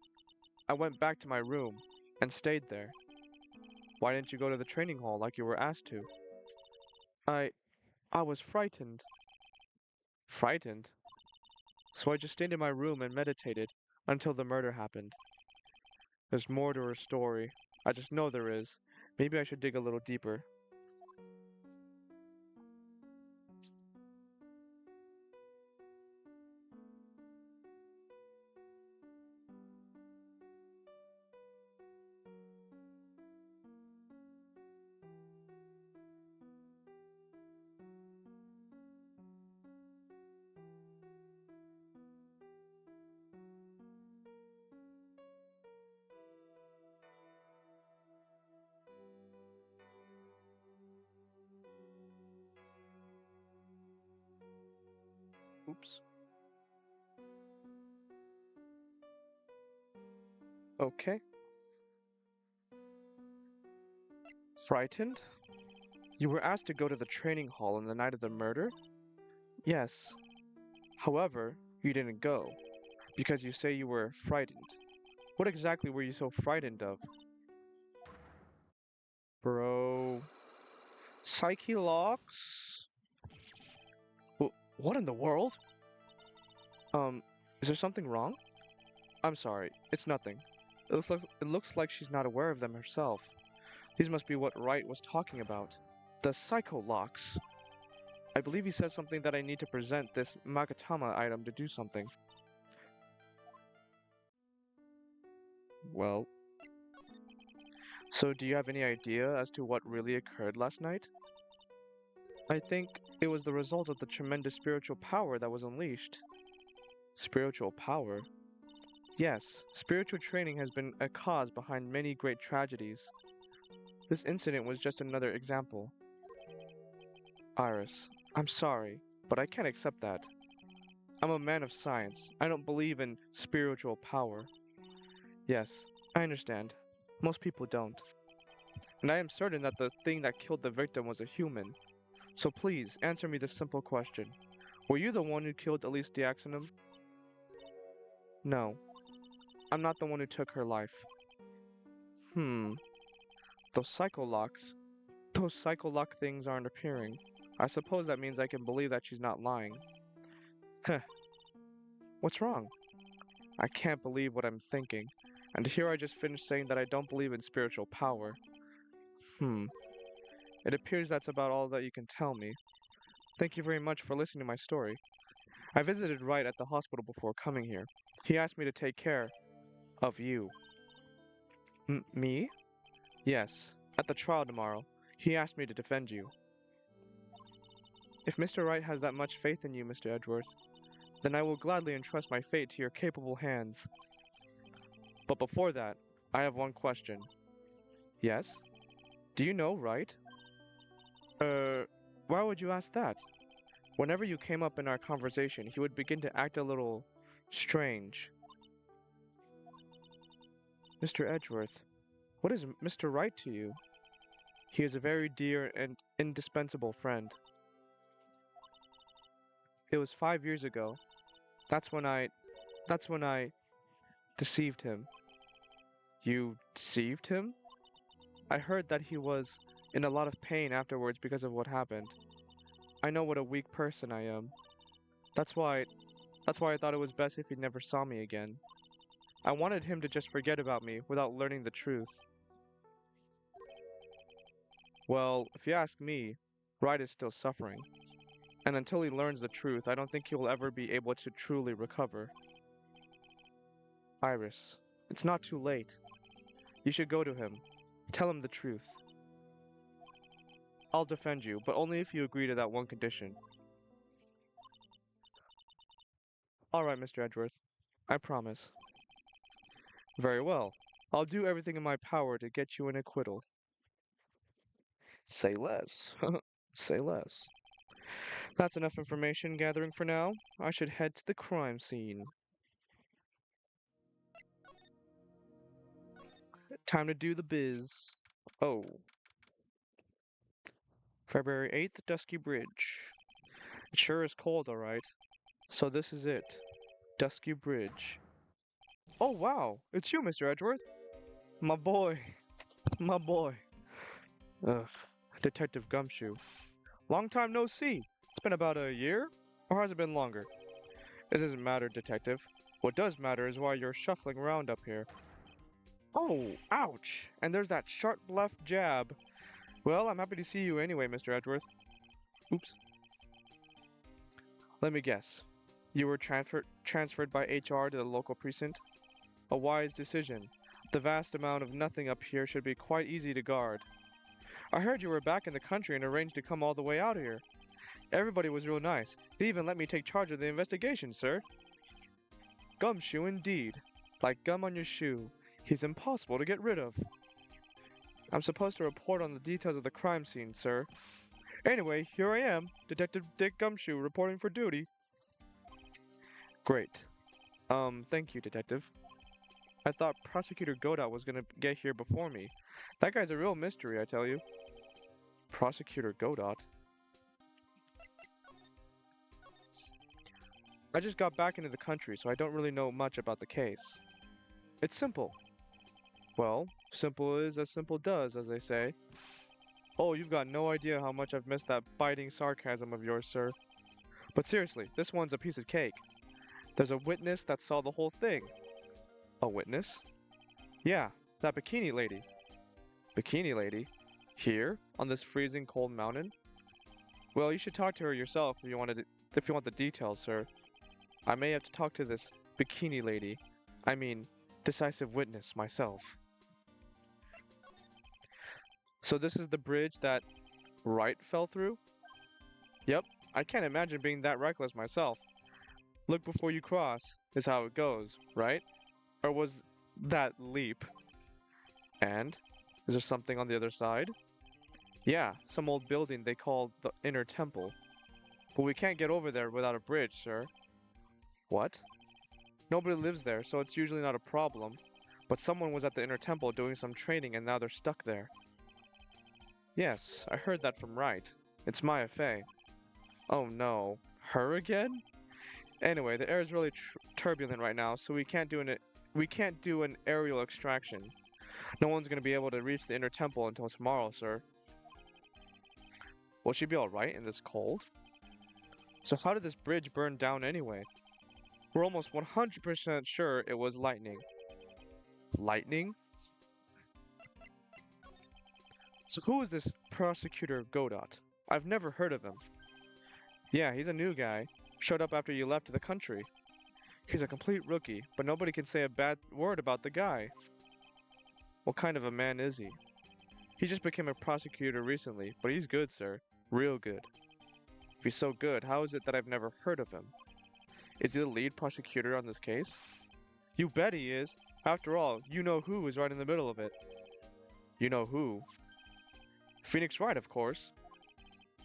[SPEAKER 1] I went back to my room and stayed there. Why didn't you go to the training hall like you were asked to? I was frightened. Frightened? So I just stayed in my room and meditated until the murder happened. There's more to her story. I just know there is. Maybe I should dig a little deeper. Oops. Okay. Frightened? You were asked to go to the training hall on the night of the murder? Yes. However, you didn't go, because you say you were frightened. What exactly were you so frightened of? Bro. Psyche locks? What in the world? Is there something wrong? I'm sorry, it's nothing. It looks like she's not aware of them herself. These must be what Wright was talking about. The psycho locks. I believe he said something that I need to present this Magatama item to do something. Well. So do you have any idea as to what really occurred last night? I think it was the result of the tremendous spiritual power that was unleashed. Spiritual power? Yes, spiritual training has been a cause behind many great tragedies. This incident was just another example. Iris, I'm sorry, but I can't accept that. I'm a man of science. I don't believe in spiritual power. Yes, I understand. Most people don't. And I am certain that the thing that killed the victim was a human. So please, answer me this simple question. Were you the one who killed Elise Diaxonum? No. I'm not the one who took her life. Those psycho locks. Those psycho-lock things aren't appearing. I suppose that means I can believe that she's not lying. Heh, what's wrong? I can't believe what I'm thinking. And here I just finished saying that I don't believe in spiritual power. Hmm. It appears that's about all that you can tell me. Thank you very much for listening to my story. I visited Wright at the hospital before coming here. He asked me to take care of you. Me? Yes. At the trial tomorrow, he asked me to defend you. If Mr. Wright has that much faith in you, Mr. Edgeworth, then I will gladly entrust my fate to your capable hands. But before that, I have one question. Yes? Do you know Wright? Why would you ask that? Whenever you came up in our conversation, he would begin to act a little strange. Mr. Edgeworth, what is Mr. Wright to you? He is a very dear and indispensable friend. It was 5 years ago. That's when I deceived him. You deceived him? I heard that he was in a lot of pain afterwards because of what happened. I know what a weak person I am. That's why I thought it was best if he never saw me again. I wanted him to just forget about me without learning the truth. Well, if you ask me, Wright is still suffering. And until he learns the truth, I don't think he will ever be able to truly recover. Iris, it's not too late. You should go to him. Tell him the truth. I'll defend you, but only if you agree to that one condition. All right, Mr. Edgeworth. I promise. Very well. I'll do everything in my power to get you an acquittal. Say less. Say less. That's enough information gathering for now. I should head to the crime scene. Time to do the biz. Oh. February 8th, Dusky Bridge. It sure is cold, alright. So this is it. Dusky Bridge. Oh wow, it's you, Mr. Edgeworth. My boy. My boy. Ugh. Detective Gumshoe. Long time no see. It's been about a year? Or has it been longer? It doesn't matter, Detective. What does matter is why you're shuffling around up here. Oh, ouch! And there's that sharp left jab. Well, I'm happy to see you anyway, Mr. Edgeworth. Oops. Let me guess. You were transferred by HR to the local precinct? A wise decision. The vast amount of nothing up here should be quite easy to guard. I heard you were back in the country and arranged to come all the way out here. Everybody was real nice. They even let me take charge of the investigation, sir. Gumshoe indeed. Like gum on your shoe. He's impossible to get rid of. I'm supposed to report on the details of the crime scene, sir. Anyway, here I am, Detective Dick Gumshoe, reporting for duty. Great. Thank you, Detective. I thought Prosecutor Godot was gonna get here before me. That guy's a real mystery, I tell you. Prosecutor Godot? I just got back into the country, so I don't really know much about the case. It's simple. Well, simple is as simple does, as they say. Oh, you've got no idea how much I've missed that biting sarcasm of yours, sir. But seriously, this one's a piece of cake. There's a witness that saw the whole thing. A witness? Yeah, that bikini lady. Bikini lady? Here? On this freezing cold mountain? Well, you should talk to her yourself if you want the details, sir. I may have to talk to this bikini lady. I mean, decisive witness myself. So this is the bridge that Wright fell through? Yep, I can't imagine being that reckless myself. Look before you cross, is how it goes, right? Or was that leap? And? Is there something on the other side? Yeah, some old building they call the Inner Temple. But we can't get over there without a bridge, sir. What? Nobody lives there, so it's usually not a problem. But someone was at the Inner Temple doing some training and now they're stuck there. Yes, I heard that from Wright. It's Maya Fey. Oh no, her again? Anyway, the air is really turbulent right now, so we can't do an aerial extraction. No one's gonna be able to reach the Inner Temple until tomorrow, sir. Will she be alright in this cold? So how did this bridge burn down anyway? We're almost 100% sure it was lightning. Lightning? So who is this prosecutor Godot? I've never heard of him. Yeah, he's a new guy. Showed up after you left the country. He's a complete rookie, but nobody can say a bad word about the guy. What kind of a man is he? He just became a prosecutor recently, but he's good, sir. Real good. If he's so good, how is it that I've never heard of him? Is he the lead prosecutor on this case? You bet he is. After all, you know who is right in the middle of it. You know who? Phoenix Wright, of course.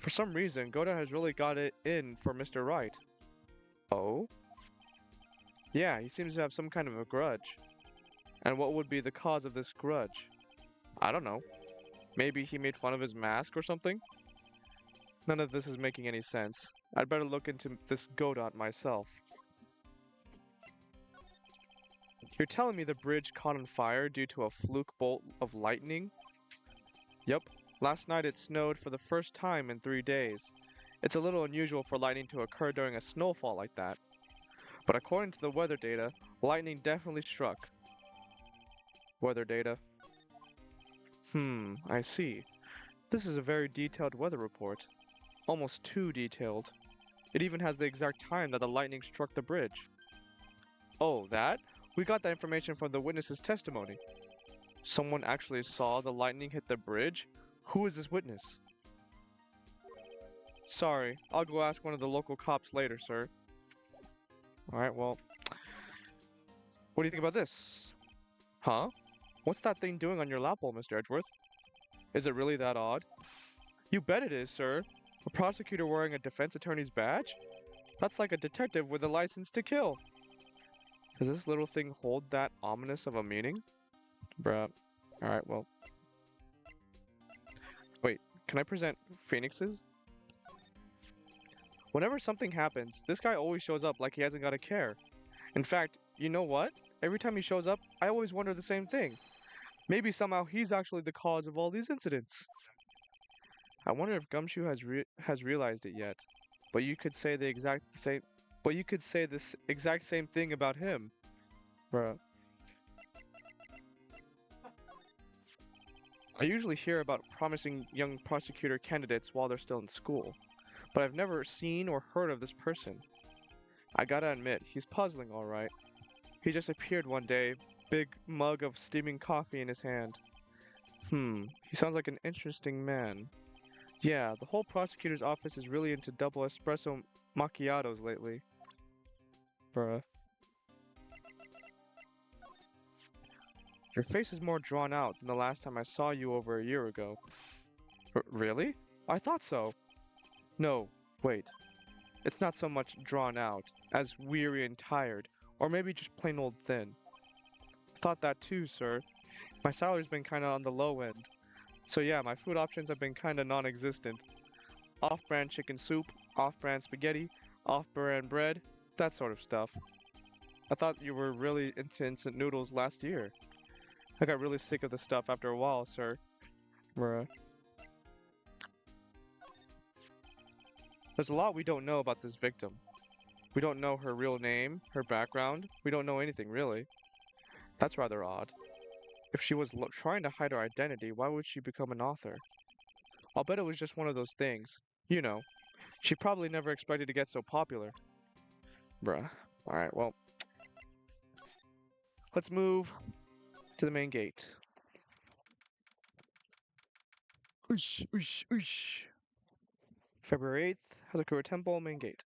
[SPEAKER 1] For some reason, Goda has really got it in for Mr. Wright. Oh? Yeah, he seems to have some kind of a grudge. And what would be the cause of this grudge? I don't know. Maybe he made fun of his mask or something? None of this is making any sense. I'd better look into this Godot myself. You're telling me the bridge caught on fire due to a fluke bolt of lightning? Yep. Last night it snowed for the first time in 3 days. It's a little unusual for lightning to occur during a snowfall like that. But according to the weather data, lightning definitely struck. Weather data. I see. This is a very detailed weather report. Almost too detailed. It even has the exact time that the lightning struck the bridge. Oh, that? We got that information from the witness's testimony. Someone actually saw the lightning hit the bridge? Who is this witness? Sorry, I'll go ask one of the local cops later, sir. Alright, well... What do you think about this? Huh? What's that thing doing on your lap hole, Mr. Edgeworth? Is it really that odd? You bet it is, sir. A prosecutor wearing a defense attorney's badge? That's like a detective with a license to kill. Does this little thing hold that ominous of a meaning? Bruh. Alright, well... Wait, can I present Phoenixes? Whenever something happens, this guy always shows up like he hasn't got a care. In fact, you know what? Every time he shows up, I always wonder the same thing. Maybe somehow he's actually the cause of all these incidents. I wonder if Gumshoe has realized it yet. But you could say the exact same. But you could say this exact same thing about him, bruh. I usually hear about promising young prosecutor candidates while they're still in school, but I've never seen or heard of this person. I gotta admit, he's puzzling alright. He just appeared one day, big mug of steaming coffee in his hand. He sounds like an interesting man. Yeah, the whole prosecutor's office is really into double espresso macchiatos lately. Bruh. Your face is more drawn out than the last time I saw you over a year ago. Really? I thought so. No, wait. It's not so much drawn out, as weary and tired, or maybe just plain old thin. Thought that too, sir. My salary's been kinda on the low end. So yeah, my food options have been kinda non-existent. Off-brand chicken soup, off-brand spaghetti, off-brand bread, that sort of stuff. I thought you were really into instant noodles last year. I got really sick of the stuff after a while, sir. Bruh. There's a lot we don't know about this victim. We don't know her real name, her background. We don't know anything, really. That's rather odd. If she was trying to hide her identity, why would she become an author? I'll bet it was just one of those things. You know. She probably never expected to get so popular. Bruh. Alright, well. Let's move to the main gate. Oosh, oosh, oosh. February 8th, Hazakura Temple, main gate.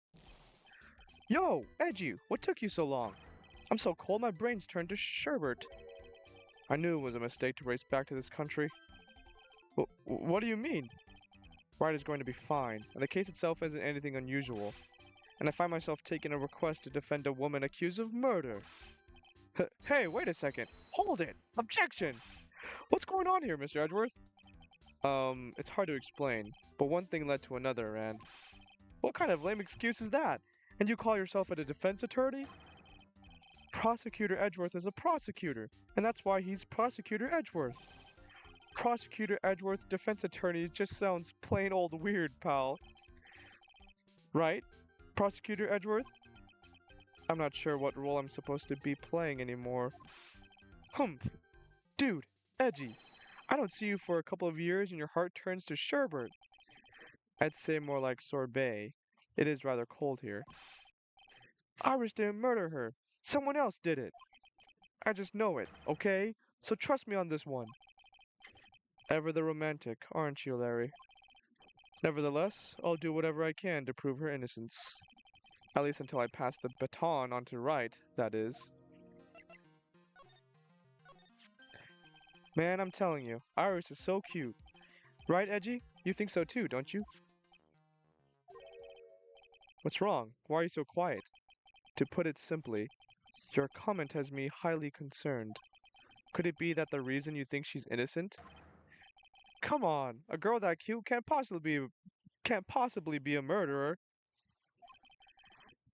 [SPEAKER 1] Yo, Edgy, what took you so long? I'm so cold my brain's turned to sherbet. I knew it was a mistake to race back to this country. What do you mean? Wright is going to be fine, and the case itself isn't anything unusual. And I find myself taking a request to defend a woman accused of murder. Hey, wait a second. Hold it! Objection! What's going on here, Mr. Edgeworth? It's hard to explain, but one thing led to another, and... What kind of lame excuse is that? And you call yourself a defense attorney? Prosecutor Edgeworth is a prosecutor, and that's why he's Prosecutor Edgeworth. Prosecutor Edgeworth, defense attorney just sounds plain old weird, pal. Right? Prosecutor Edgeworth? I'm not sure what role I'm supposed to be playing anymore. Humph. Dude, Edgy. I don't see you for a couple of years and your heart turns to sherbet. I'd say more like sorbet. It is rather cold here. Iris didn't murder her. Someone else did it. I just know it, okay? So trust me on this one. Ever the romantic, aren't you, Larry? Nevertheless, I'll do whatever I can to prove her innocence. At least until I pass the baton on to Wright, that is. Man, I'm telling you, Iris is so cute. Right, Edgy? You think so too, don't you? What's wrong? Why are you so quiet? To put it simply, your comment has me highly concerned. Could it be that the reason you think she's innocent? Come on, a girl that cute can't possibly be a murderer.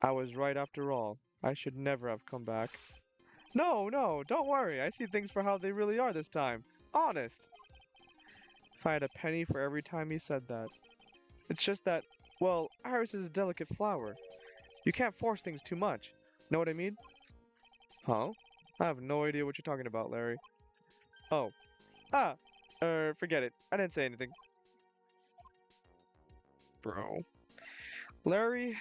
[SPEAKER 1] I was right after all. I should never have come back. No, no, don't worry. I see things for how they really are this time. Honest. If I had a penny for every time he said that. It's just that, well, Iris is a delicate flower. You can't force things too much. Know what I mean? Huh? I have no idea what you're talking about, Larry. Oh. Ah. Forget it. I didn't say anything. Bro. Larry,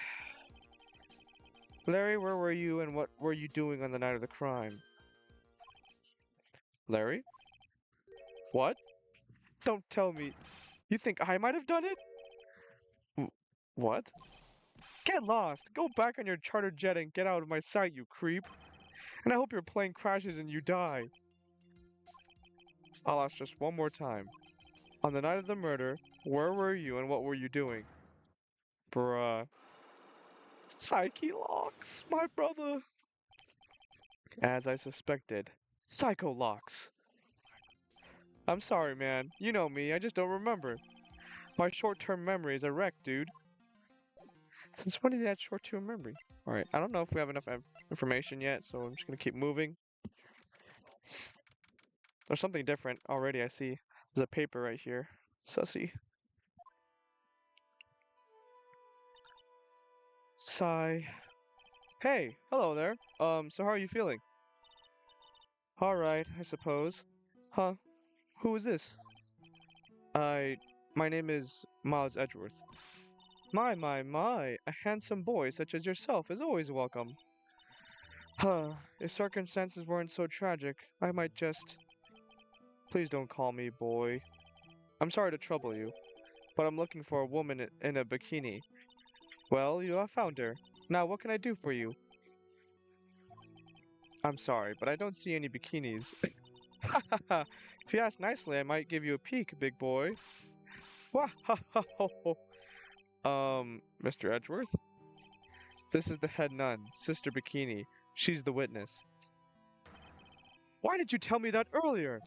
[SPEAKER 1] Larry, where were you and what were you doing on the night of the crime? Larry? What? Don't tell me. You think I might have done it? What? Get lost! Go back on your charter jet and get out of my sight, you creep! And I hope your plane crashes and you die. I'll ask just one more time. On the night of the murder, where were you and what were you doing? Bruh. Psyche locks, my brother. As I suspected. Psycho locks. I'm sorry, man. You know me, I just don't remember. My short-term memory is a wreck, dude. Since when did he have short-term memory? Alright, I don't know if we have enough information yet, so I'm just gonna keep moving. There's something different already, I see. There's a paper right here. Sussy. Sigh. Hey, hello there. So how are you feeling? Alright, I suppose. Huh? Who is this? My name is Miles Edgeworth. My, a handsome boy such as yourself is always welcome. Huh, if circumstances weren't so tragic, I might just... Please don't call me boy. I'm sorry to trouble you, but I'm looking for a woman in a bikini. Well, you have found her. Now what can I do for you? I'm sorry, but I don't see any bikinis. If you ask nicely, I might give you a peek, big boy. Wah ha ha ho ho. Mr. Edgeworth? This is the head nun, Sister Bikini. She's the witness. Why did you tell me that earlier?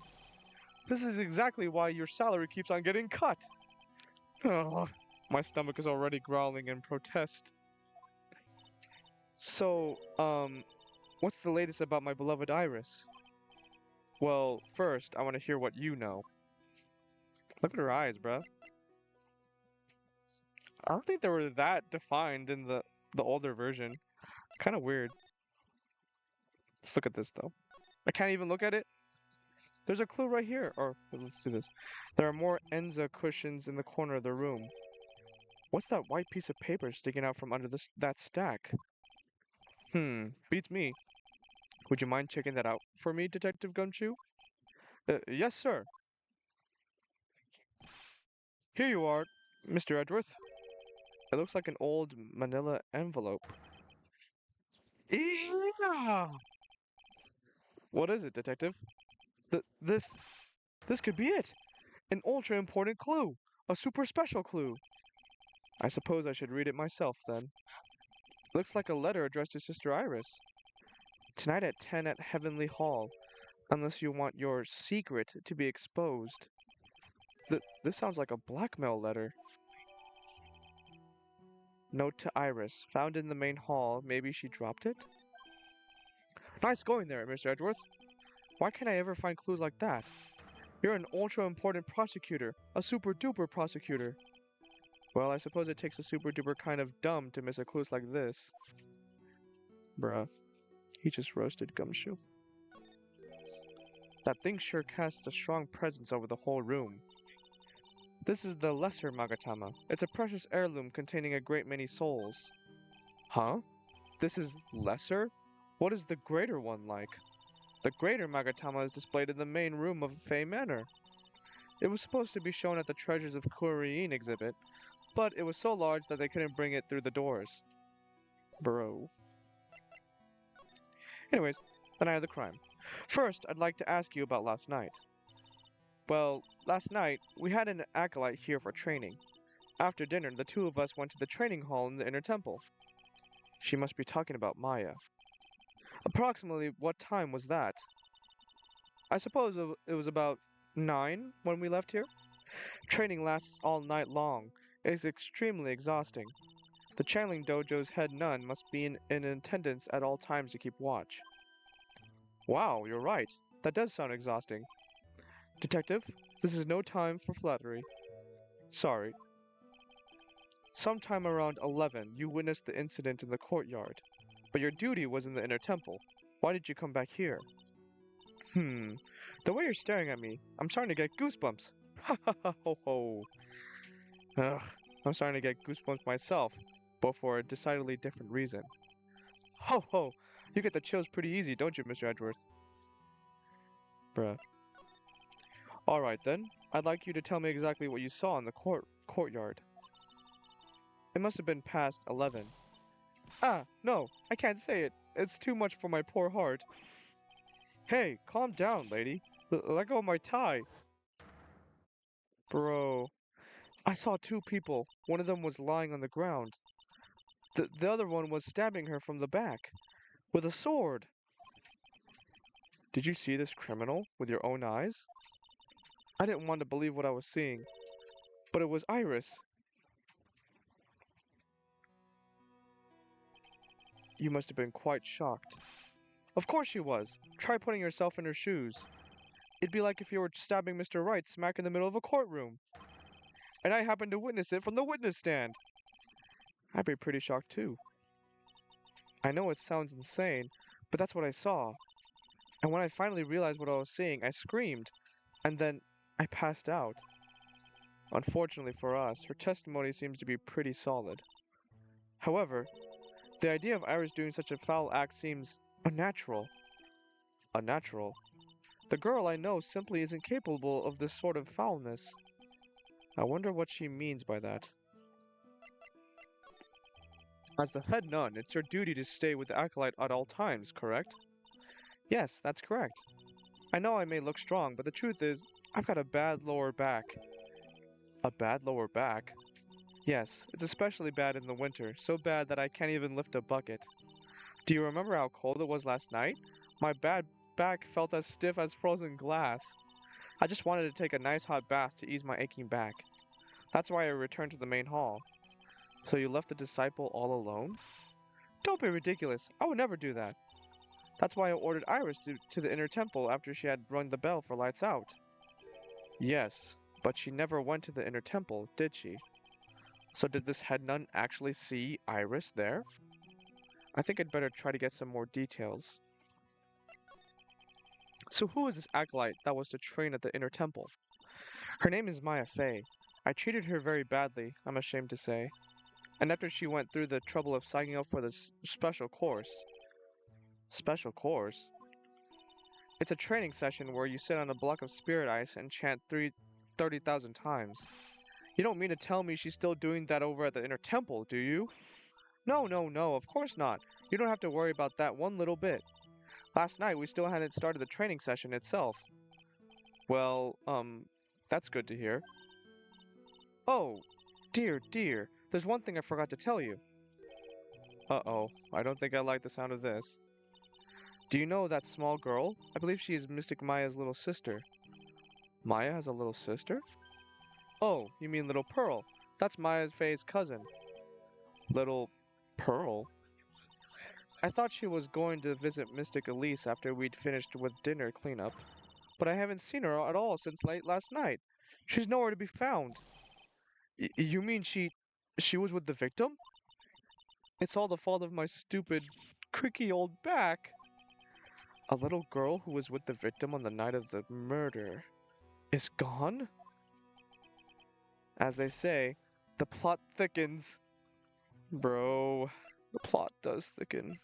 [SPEAKER 1] This is exactly why your salary keeps on getting cut. Ugh, my stomach is already growling in protest. So, what's the latest about my beloved Iris? Well, first, I want to hear what you know. Look at her eyes, bruh. I don't think they were that defined in the older version. Kind of weird. Let's look at this, though. I can't even look at it? There's a clue right here. Or, let's do this. There are more Enza cushions in the corner of the room. What's that white piece of paper sticking out from under that stack? Beats me. Would you mind checking that out for me, Detective Gumshoe? Yes, sir. Here you are, Mr. Edgeworth. It looks like an old manila envelope. Yeah! What is it, Detective? This could be it! An ultra important clue! A super special clue! I suppose I should read it myself, then. Looks like a letter addressed to Sister Iris. Tonight at 10 at Heavenly Hall. Unless you want your secret to be exposed. This sounds like a blackmail letter. Note to Iris. Found in the main hall. Maybe she dropped it? Nice going there, Mr. Edgeworth. Why can't I ever find clues like that? You're an ultra important prosecutor, a super duper prosecutor. Well, I suppose it takes a super duper kind of dumb to miss a clue like this. Bruh, he just roasted Gumshoe. That thing sure casts a strong presence over the whole room. This is the lesser Magatama. It's a precious heirloom containing a great many souls. Huh? This is lesser? What is the greater one like? The greater Magatama is displayed in the main room of Fei Manor. It was supposed to be shown at the Treasures of Kuriin exhibit, but it was so large that they couldn't bring it through the doors. Bro. Anyways, the night of the crime. First, I'd like to ask you about last night. Well, last night, we had an acolyte here for training. After dinner, the two of us went to the training hall in the inner temple. She must be talking about Maya. Approximately what time was that? I suppose it was about 9 when we left here. Training lasts all night long. It is extremely exhausting. The channeling dojo's head nun must be in attendance at all times to keep watch. Wow, you're right. That does sound exhausting. Detective, this is no time for flattery. Sorry. Sometime around 11, you witnessed the incident in the courtyard. But your duty was in the inner temple. Why did you come back here? The way you're staring at me, I'm starting to get goosebumps. Ha ha ha ho ho. Ugh, I'm starting to get goosebumps myself, but for a decidedly different reason. Ho ho! You get the chills pretty easy, don't you, Mr. Edgeworth? Bruh. Alright then, I'd like you to tell me exactly what you saw in the courtyard. It must have been past 11. Ah, no, I can't say it. It's too much for my poor heart. Hey, calm down, lady. Let go of my tie. Bro, I saw two people. One of them was lying on the ground. The other one was stabbing her from the back with a sword. Did you see this criminal with your own eyes? I didn't want to believe what I was seeing, but it was Iris. You must have been quite shocked. Of course she was. Try putting yourself in her shoes. It'd be like if you were stabbing Mr. Wright smack in the middle of a courtroom. And I happened to witness it from the witness stand. I'd be pretty shocked too. I know it sounds insane, but that's what I saw. And when I finally realized what I was seeing, I screamed. And then I passed out. Unfortunately for us, her testimony seems to be pretty solid. However, the idea of Iris doing such a foul act seems unnatural. Unnatural? The girl I know simply isn't capable of this sort of foulness. I wonder what she means by that. As the head nun, it's your duty to stay with the acolyte at all times, correct? Yes, that's correct. I know I may look strong, but the truth is, I've got a bad lower back. A bad lower back? Yes, it's especially bad in the winter, so bad that I can't even lift a bucket. Do you remember how cold it was last night? My bad back felt as stiff as frozen glass. I just wanted to take a nice hot bath to ease my aching back. That's why I returned to the main hall. So you left the disciple all alone? Don't be ridiculous. I would never do that. That's why I ordered Iris to the inner temple after she had rung the bell for lights out. Yes, but she never went to the inner temple, did she? So did this head nun actually see Iris there? I think I'd better try to get some more details. So who is this acolyte that was to train at the inner temple? Her name is Maya Fei. I treated her very badly, I'm ashamed to say. And after she went through the trouble of signing up for this special course. Special course? It's a training session where you sit on a block of spirit ice and chant 30,000 times. You don't mean to tell me she's still doing that over at the inner temple, do you? No, no, no, of course not. You don't have to worry about that one little bit. Last night we still hadn't started the training session itself. Well, that's good to hear. Oh, dear, dear, there's one thing I forgot to tell you. Uh-oh, I don't think I like the sound of this. Do you know that small girl? I believe she is Mystic Maya's little sister. Maya has a little sister? Oh, you mean Little Pearl. That's Maya Fei's cousin. Little Pearl? I thought she was going to visit Mystic Elise after we'd finished with dinner cleanup. but I haven't seen her at all since late last night. She's nowhere to be found. You mean she was with the victim? It's all the fault of my stupid, creaky old back. A little girl who was with the victim on the night of the murder is gone? As they say, the plot thickens. Bro, the plot does thicken.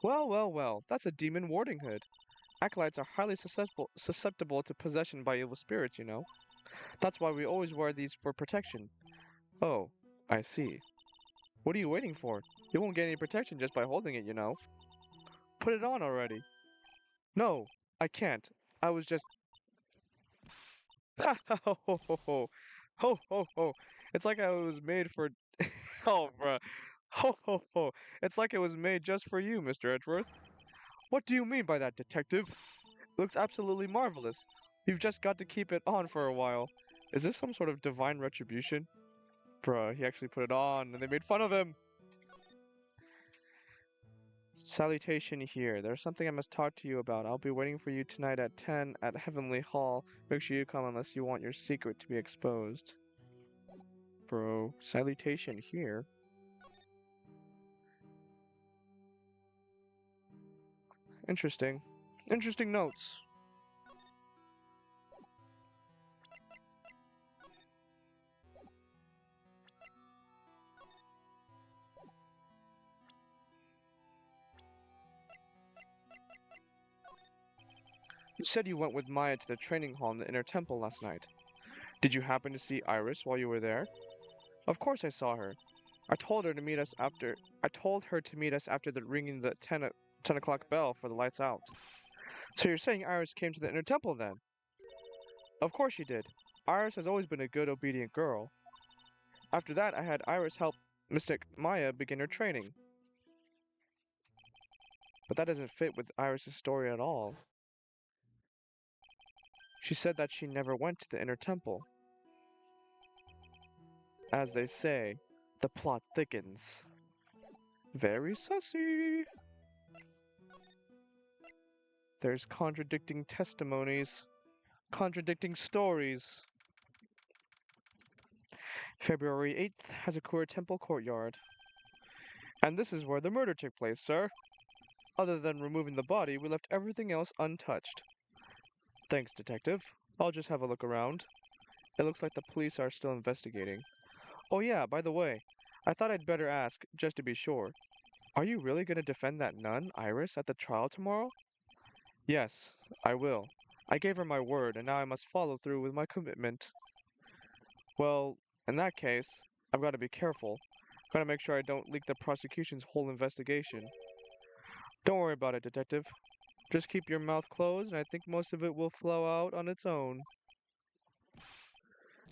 [SPEAKER 1] Well, that's a demon warding hood. Acolytes are highly susceptible to possession by evil spirits, you know. That's why we always wear these for protection. Oh, I see. What are you waiting for? You won't get any protection just by holding it, you know. Put it on already. No, I can't. I was just... Ha ha ho ho ho ho. Ho ho ho. It's like I was made for... Oh, bruh. Ho ho ho. It's like it was made just for you, Mr. Edgeworth. What do you mean by that, detective? It looks absolutely marvelous. You've just got to keep it on for a while. Is this some sort of divine retribution? Bruh, he actually put it on and they made fun of him. Salutation here. There's something I must talk to you about. I'll be waiting for you tonight at 10 at Heavenly Hall. Make sure you come unless you want your secret to be exposed. Bro, salutation here. Interesting. Interesting notes. You said you went with Maya to the training hall in the inner temple last night. Did you happen to see Iris while you were there? Of course I saw her. I told her to meet us after the ringing the 10 o'clock bell for the lights out. So you're saying Iris came to the inner temple then? Of course she did. Iris has always been a good, obedient girl. After that, I had Iris help Mystic Maya begin her training. But that doesn't fit with Iris' story at all. She said that she never went to the inner temple. As they say, the plot thickens. Very sussy. There's contradicting testimonies, contradicting stories. February 8th, Hazakura Temple Courtyard. And this is where the murder took place, sir. Other than removing the body, we left everything else untouched. Thanks, detective. I'll just have a look around. It looks like the police are still investigating. Oh yeah, by the way, I thought I'd better ask, just to be sure. Are you really going to defend that nun, Iris, at the trial tomorrow? Yes, I will. I gave her my word, and now I must follow through with my commitment. Well, in that case, I've got to be careful. Gotta make sure I don't leak the prosecution's whole investigation. Don't worry about it, detective. Just keep your mouth closed, and I think most of it will flow out on its own.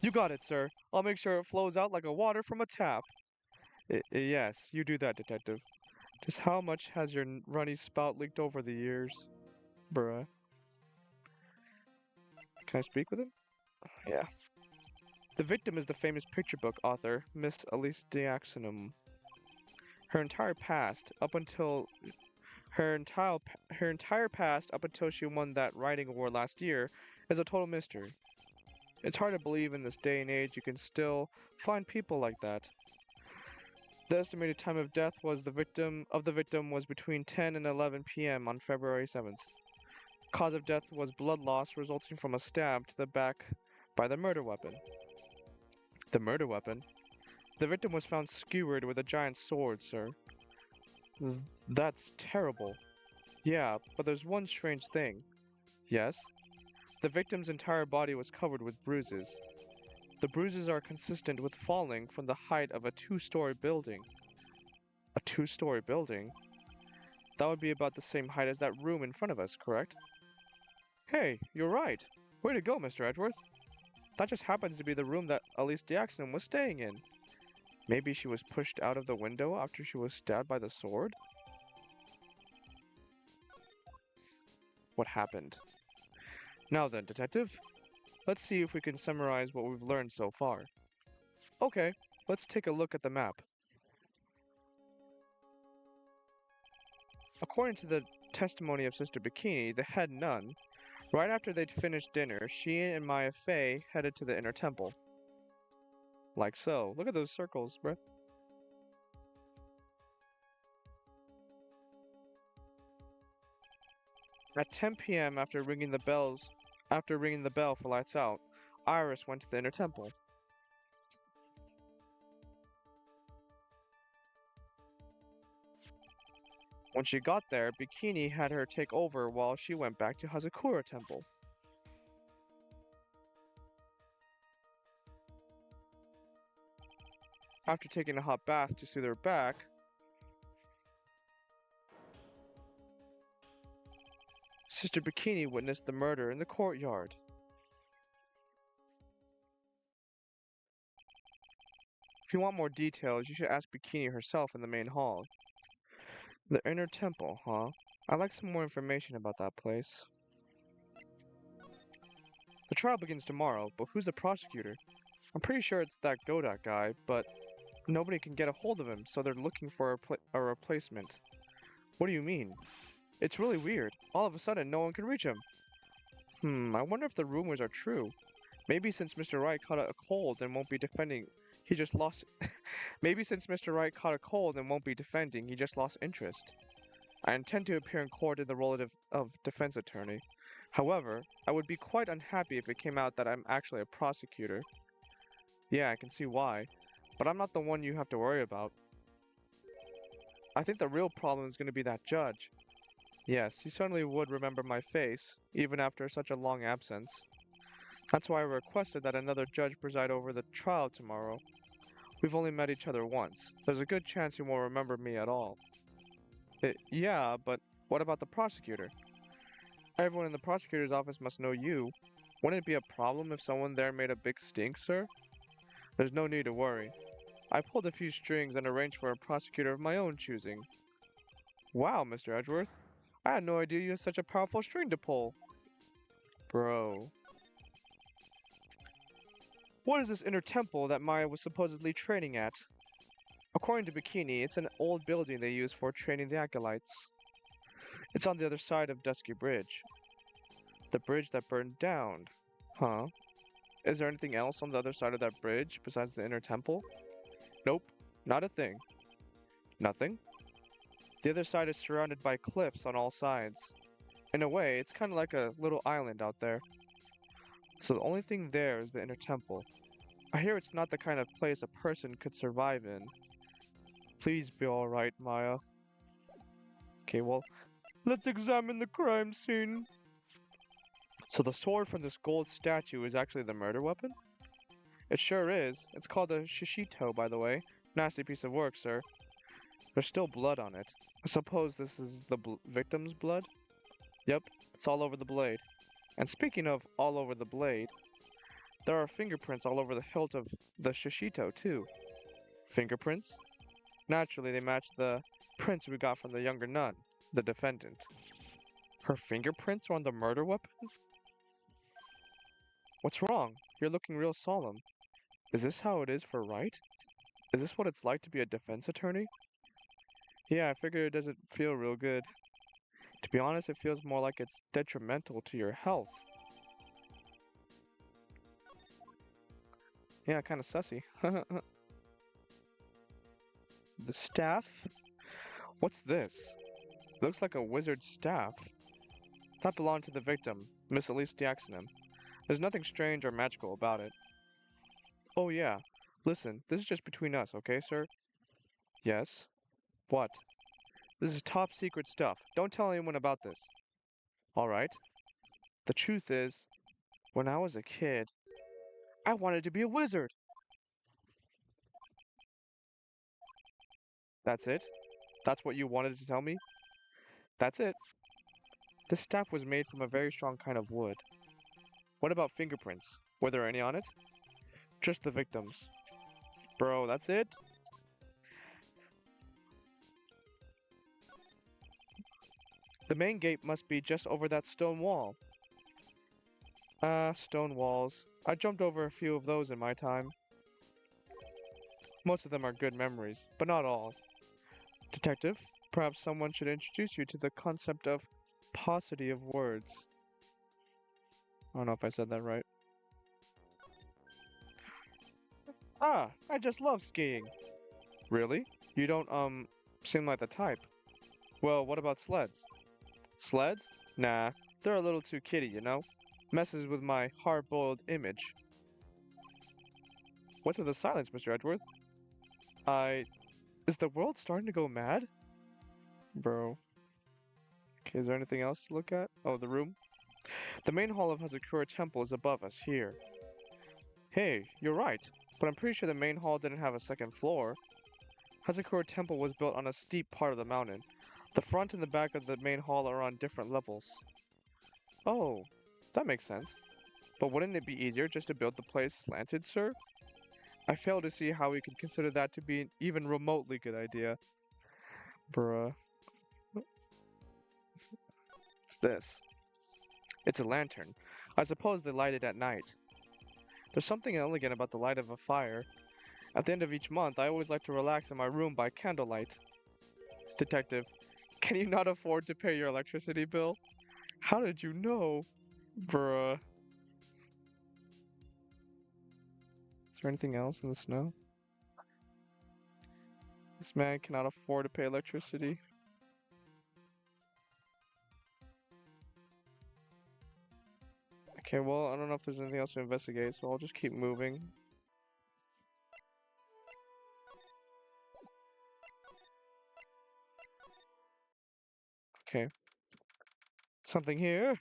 [SPEAKER 1] You got it, sir. I'll make sure it flows out like a water from a tap. Yes, you do that, detective. Just how much has your runny spout leaked over the years? Bruh. Can I speak with him? Yeah. The victim is the famous picture book author, Miss Elise Diaxonum. Her entire past, up until she won that writing award last year, is a total mystery. It's hard to believe in this day and age you can still find people like that. The estimated time of death was the victim was between 10 and 11 p.m. on February 7th. Cause of death was blood loss resulting from a stab to the back by the murder weapon. The murder weapon? The victim was found skewered with a giant sword, sir. That's terrible. Yeah, but there's one strange thing. Yes? The victim's entire body was covered with bruises. The bruises are consistent with falling from the height of a two-story building. A two-story building? That would be about the same height as that room in front of us, correct? Hey, you're right. Way to go, Mr. Edgeworth. That just happens to be the room that Elise Diaxon was staying in. Maybe she was pushed out of the window after she was stabbed by the sword? What happened? Now then, detective. Let's see if we can summarize what we've learned so far. Okay, let's take a look at the map. According to the testimony of Sister Bikini, the head nun, right after they'd finished dinner, she and Maya Fey headed to the inner temple. Like so. Look at those circles, bruh. At 10 p.m. after ringing the bell for lights out, Iris went to the inner temple. When she got there, Bikini had her take over while she went back to Hazakura Temple. After taking a hot bath to soothe her back, Sister Bikini witnessed the murder in the courtyard. If you want more details, you should ask Bikini herself in the main hall. The inner temple, huh? I'd like some more information about that place. The trial begins tomorrow, but who's the prosecutor? I'm pretty sure it's that Godak guy, but nobody can get a hold of him, so they're looking for a replacement. What do you mean? It's really weird. All of a sudden, no one can reach him. I wonder if the rumors are true. Maybe since Mr. Wright caught a cold and won't be defending, he just lost... Maybe since Mr. Wright caught a cold and won't be defending, he just lost interest. I intend to appear in court in the role of defense attorney. However, I would be quite unhappy if it came out that I'm actually a prosecutor. Yeah, I can see why. But I'm not the one you have to worry about. I think the real problem is going to be that judge. Yes, he certainly would remember my face, even after such a long absence. That's why I requested that another judge preside over the trial tomorrow. We've only met each other once. There's a good chance he won't remember me at all. Yeah, but what about the prosecutor? Everyone in the prosecutor's office must know you. Wouldn't it be a problem if someone there made a big stink, sir? There's no need to worry. I pulled a few strings and arranged for a prosecutor of my own choosing. Wow, Mr. Edgeworth. I had no idea you had such a powerful string to pull. Bro. What is this inner temple that Maya was supposedly training at? According to Bikini, it's an old building they use for training the acolytes. It's on the other side of Dusky Bridge. The bridge that burned down. Huh? Is there anything else on the other side of that bridge besides the inner temple? Nope, not a thing. Nothing? The other side is surrounded by cliffs on all sides. In a way, it's kind of like a little island out there. So the only thing there is the inner temple. I hear it's not the kind of place a person could survive in. Please be alright, Maya. Okay, well, let's examine the crime scene. So the sword from this gold statue is actually the murder weapon? It sure is. It's called a shishito, by the way. Nasty piece of work, sir. There's still blood on it. I suppose this is the victim's blood? Yep, it's all over the blade. And speaking of all over the blade, there are fingerprints all over the hilt of the shishito, too. Fingerprints? Naturally, they match the prints we got from the younger nun, the defendant. Her fingerprints are on the murder weapon? What's wrong? You're looking real solemn. Is this how it is for Wright? Is this what it's like to be a defense attorney? Yeah, I figure it doesn't feel real good. To be honest, it feels more like it's detrimental to your health. Yeah, kinda sussy. The staff? What's this? It looks like a wizard's staff. That belonged to the victim, Miss Elise Diaxonum. There's nothing strange or magical about it. Oh yeah, listen, this is just between us, okay, sir? Yes? What? This is top secret stuff. Don't tell anyone about this. Alright. The truth is, when I was a kid, I wanted to be a wizard. That's it? That's what you wanted to tell me? That's it. This staff was made from a very strong kind of wood. What about fingerprints? Were there any on it? Just the victim's. Bro, that's it? The main gate must be just over that stone wall. Stone walls. I jumped over a few of those in my time. Most of them are good memories, but not all. Detective, Perhaps someone should introduce you to the concept of paucity of words. I don't know if I said that right. Ah, I just love skiing. Really? You don't, seem like the type. Well, what about sleds? Sleds? Nah, they're a little too kiddie, you know? Messes with my hard-boiled image. What's with the silence, Mr. Edgeworth? Is the world starting to go mad? Bro. Okay, is there anything else to look at? Oh, the room? The main hall of Hazakura Temple is above us, here. Hey, you're right, but I'm pretty sure the main hall didn't have a second floor. Hazakura Temple was built on a steep part of the mountain. The front and the back of the main hall are on different levels. Oh, that makes sense. But wouldn't it be easier just to build the place slanted, sir? I fail to see how we could consider that to be an even remotely good idea. Bruh. What's this? It's a lantern. I suppose they light it at night. There's something elegant about the light of a fire. At the end of each month, I always like to relax in my room by candlelight. Detective, can you not afford to pay your electricity bill? How did you know? Bruh. Is there anything else in the snow? This man cannot afford to pay electricity. Okay, well, I don't know if there's anything else to investigate, so I'll just keep moving. Okay. Something here?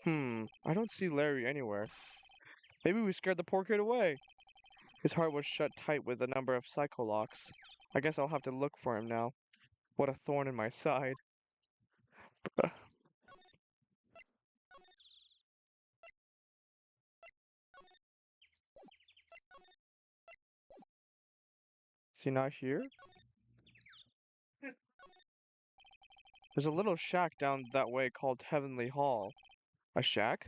[SPEAKER 1] I don't see Larry anywhere. Maybe we scared the poor kid away. His heart was shut tight with a number of psycho locks. I guess I'll have to look for him now. What a thorn in my side. Is he not here? There's a little shack down that way called Heavenly Hall. A shack?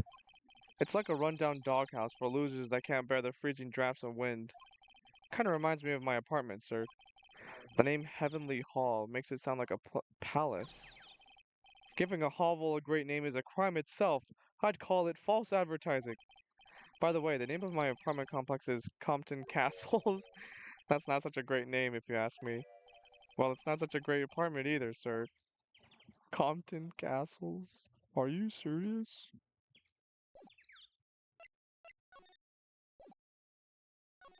[SPEAKER 1] It's like a rundown doghouse for losers that can't bear the freezing drafts and wind. Kinda reminds me of my apartment, sir. The name Heavenly Hall makes it sound like a palace. Giving a hovel a great name is a crime itself. I'd call it false advertising. By the way, the name of my apartment complex is Compton Castles. That's not such a great name if you ask me. Well, it's not such a great apartment either, sir. Compton Castles? Are you serious?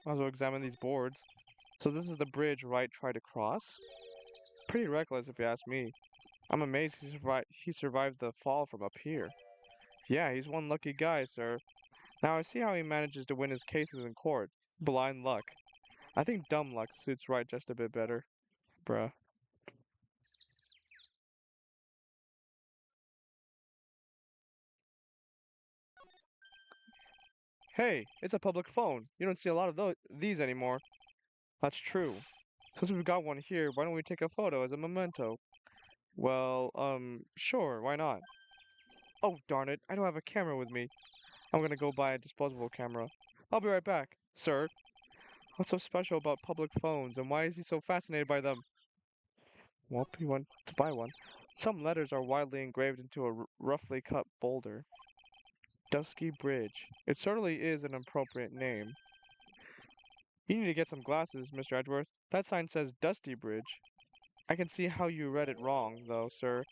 [SPEAKER 1] Might as well examine these boards. So this is the bridge Wright tried to cross? Pretty reckless if you ask me. I'm amazed he survived the fall from up here. Yeah, he's one lucky guy, sir. Now I see how he manages to win his cases in court. Blind luck. I think dumb luck suits Wright just a bit better. Bruh. Hey, it's a public phone. You don't see a lot of these anymore. That's true. Since we've got one here, why don't we take a photo as a memento? Well, sure, why not? Oh, darn it, I don't have a camera with me. I'm gonna go buy a disposable camera. I'll be right back. Sir, what's so special about public phones, and why is he so fascinated by them? Well, he went to buy one. Some letters are widely engraved into a roughly cut boulder. Dusky Bridge. It certainly is an appropriate name. You need to get some glasses, Mr. Edgeworth. That sign says Dusty Bridge. I can see how you read it wrong, though, sir.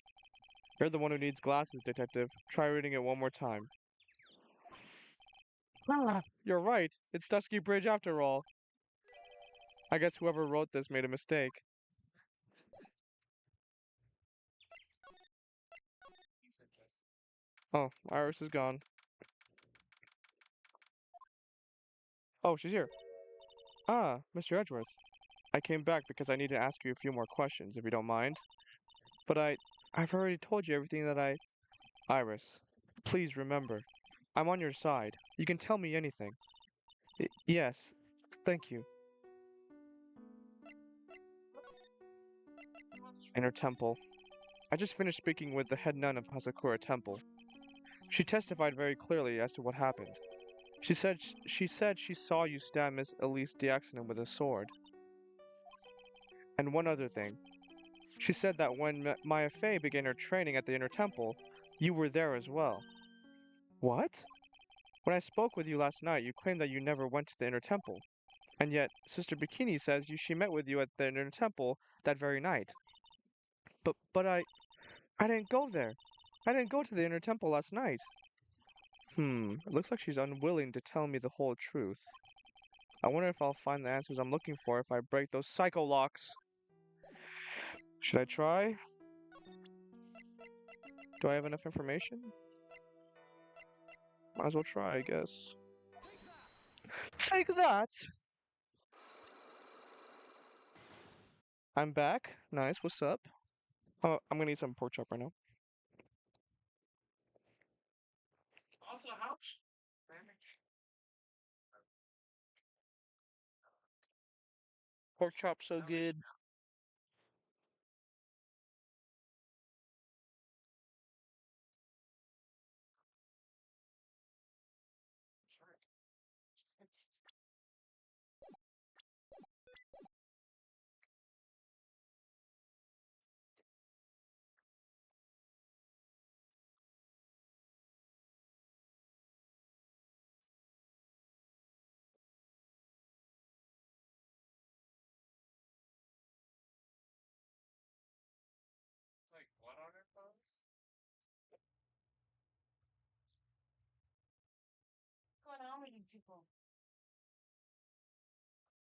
[SPEAKER 1] You're the one who needs glasses, detective. Try reading it one more time. Ah, you're right. It's Dusky Bridge after all. I guess whoever wrote this made a mistake. Oh, Iris is gone. Oh, she's here. Ah, Mr. Edgeworth. I came back because I need to ask you a few more questions, if you don't mind. But I've already told you everything that Iris, please remember. I'm on your side. You can tell me anything. Yes, thank you. In her temple. I just finished speaking with the head nun of Hasakura Temple. She testified very clearly as to what happened. She said she saw you stab Miss Elise Diaxonin with a sword. And one other thing. She said that when Maya Fey began her training at the Inner Temple, you were there as well. What? When I spoke with you last night, you claimed that you never went to the Inner Temple. And yet, Sister Bikini says she met with you at the Inner Temple that very night. But I didn't go there. I didn't go to the Inner Temple last night. It looks like she's unwilling to tell me the whole truth. I wonder if I'll find the answers I'm looking for if I break those psycho locks. Should I try? Do I have enough information? Might as well try, I guess. Take that! I'm back. Nice, what's up? Oh, I'm gonna eat some pork chop right now. Also, ouch. Pork chop so good. Like what on her phones? What's going on with you people?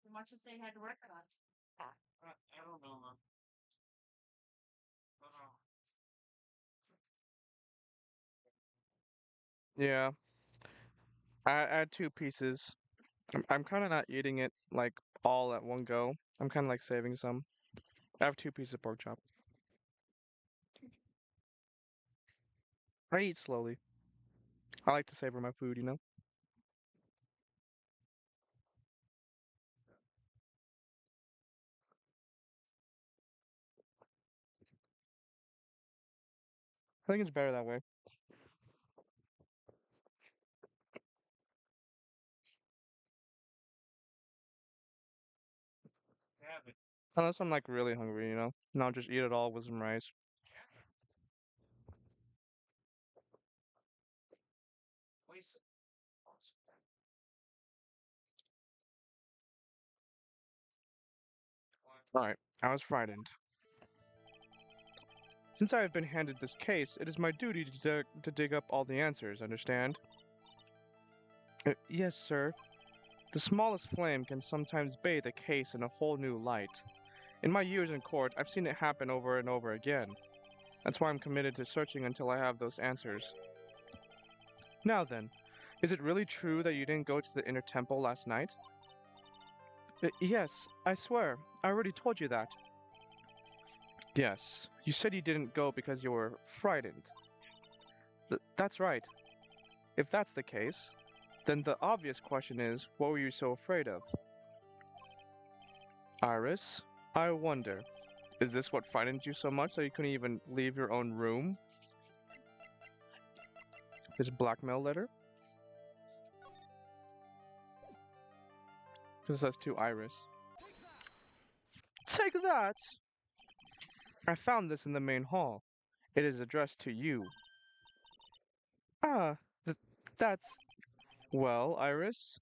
[SPEAKER 1] As much as they had to work on. I don't know, man. Yeah, I had two pieces. I'm kind of not eating it like all at one go. I'm kind of like saving some. I have two pieces of pork chop. I eat slowly. I like to savor my food, you know? I think it's better that way. Unless I'm like really hungry, you know? And I'll just eat it all with some rice. Alright, I was frightened. Since I have been handed this case, it is my duty to dig up all the answers, understand? Yes, sir. The smallest flame can sometimes bathe a case in a whole new light. In my years in court, I've seen it happen over and over again. That's why I'm committed to searching until I have those answers. Now then, is it really true that you didn't go to the inner temple last night? Yes, I swear. I already told you that. Yes, you said you didn't go because you were frightened. That's right. If that's the case, then the obvious question is, what were you so afraid of? Iris, I wonder, is this what frightened you so much that you couldn't even leave your own room? This blackmail letter? This says to Iris. Take that! I found this in the main hall. It is addressed to you. Ah, that's... Well, Iris?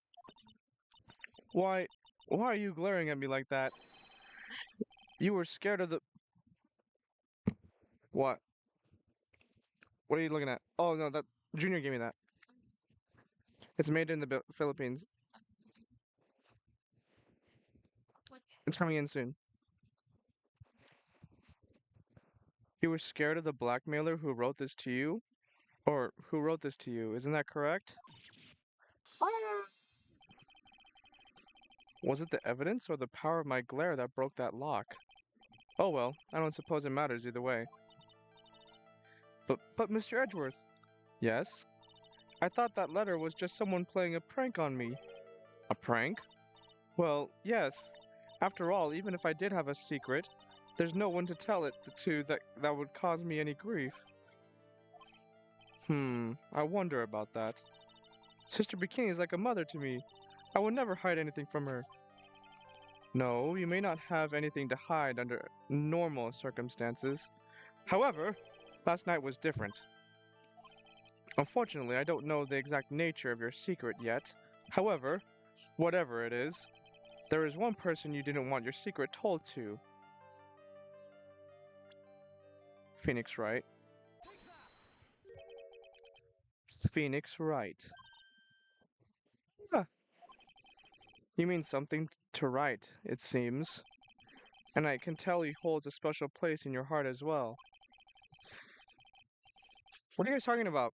[SPEAKER 1] Why... Why are you glaring at me like that? You were scared of the... What? What are you looking at? Oh, no, that... Junior gave me that. It's made in the Philippines. It's coming in soon. You were scared of the blackmailer who wrote this to you? Or who wrote this to you, isn't that correct? Was it the evidence or the power of my glare that broke that lock? Oh well, I don't suppose it matters either way. But Mr. Edgeworth. Yes? I thought that letter was just someone playing a prank on me. A prank? Well, yes. After all, even if I did have a secret, there's no one to tell it to that would cause me any grief. I wonder about that. Sister Bikini is like a mother to me. I would never hide anything from her. No, you may not have anything to hide under normal circumstances. However, last night was different. Unfortunately, I don't know the exact nature of your secret yet. However, whatever it is, there is one person you didn't want your secret told to. Phoenix Wright. Phoenix Wright. Huh. You mean something to write, it seems. And I can tell he holds a special place in your heart as well. What are you guys talking about?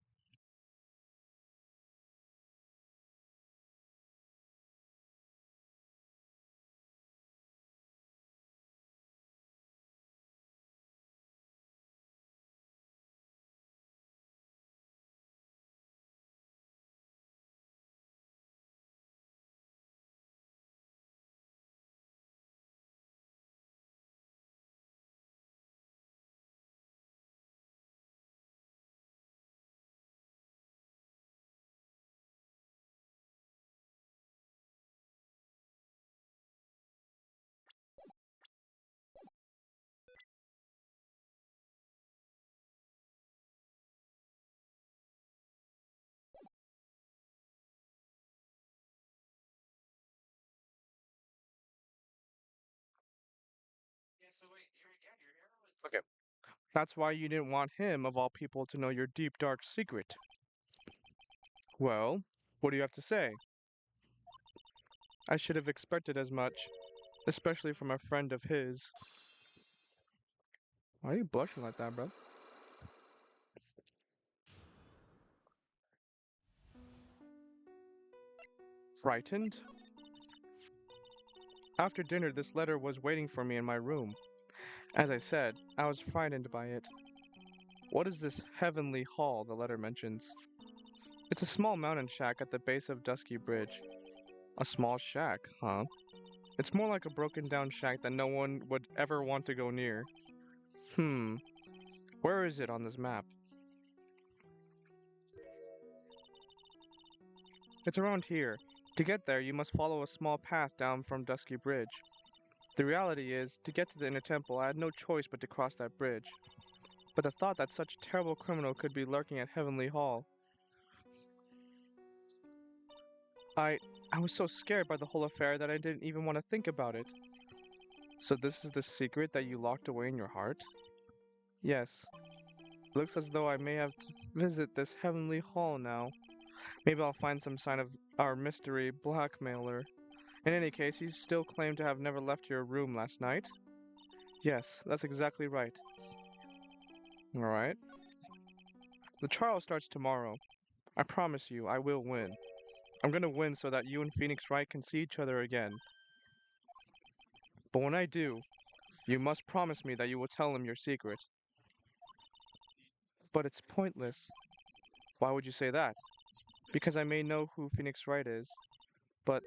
[SPEAKER 1] Okay. That's why you didn't want him, of all people, to know your deep, dark secret. Well, what do you have to say? I should have expected as much, especially from a friend of his. Why are you blushing like that, bro? Frightened? After dinner, this letter was waiting for me in my room. As I said, I was frightened by it. What is this heavenly hall the letter mentions? It's a small mountain shack at the base of Dusky Bridge. A small shack, huh? It's more like a broken down shack that no one would ever want to go near. Hmm, where is it on this map? It's around here. To get there, you must follow a small path down from Dusky Bridge. The reality is, to get to the inner temple, I had no choice but to cross that bridge. But the thought that such a terrible criminal could be lurking at Heavenly Hall. I I was so scared by the whole affair that I didn't even want to think about it. So this is the secret that you locked away in your heart? Yes. Looks as though I may have to visit this Heavenly Hall now. Maybe I'll find some sign of our mystery blackmailer. In any case, you still claim to have never left your room last night? Yes, that's exactly right. Alright. The trial starts tomorrow. I promise you, I will win. I'm gonna win so that you and Phoenix Wright can see each other again. But when I do, you must promise me that you will tell him your secret. But it's pointless. Why would you say that? Because I may know who Phoenix Wright is, but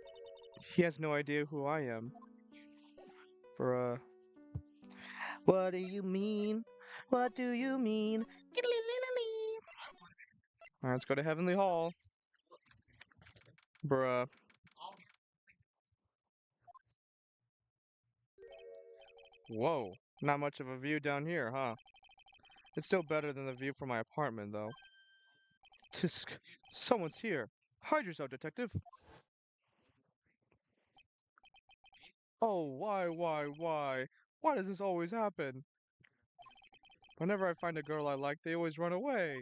[SPEAKER 1] he has no idea who I am. Bruh. What do you mean? What do you mean? Alright, let's go to Heavenly Hall. Bruh. Whoa. Not much of a view down here, huh? It's still better than the view from my apartment, though. Tisk. Someone's here. Hide yourself, detective. Oh, why? Why does this always happen? Whenever I find a girl I like, they always run away.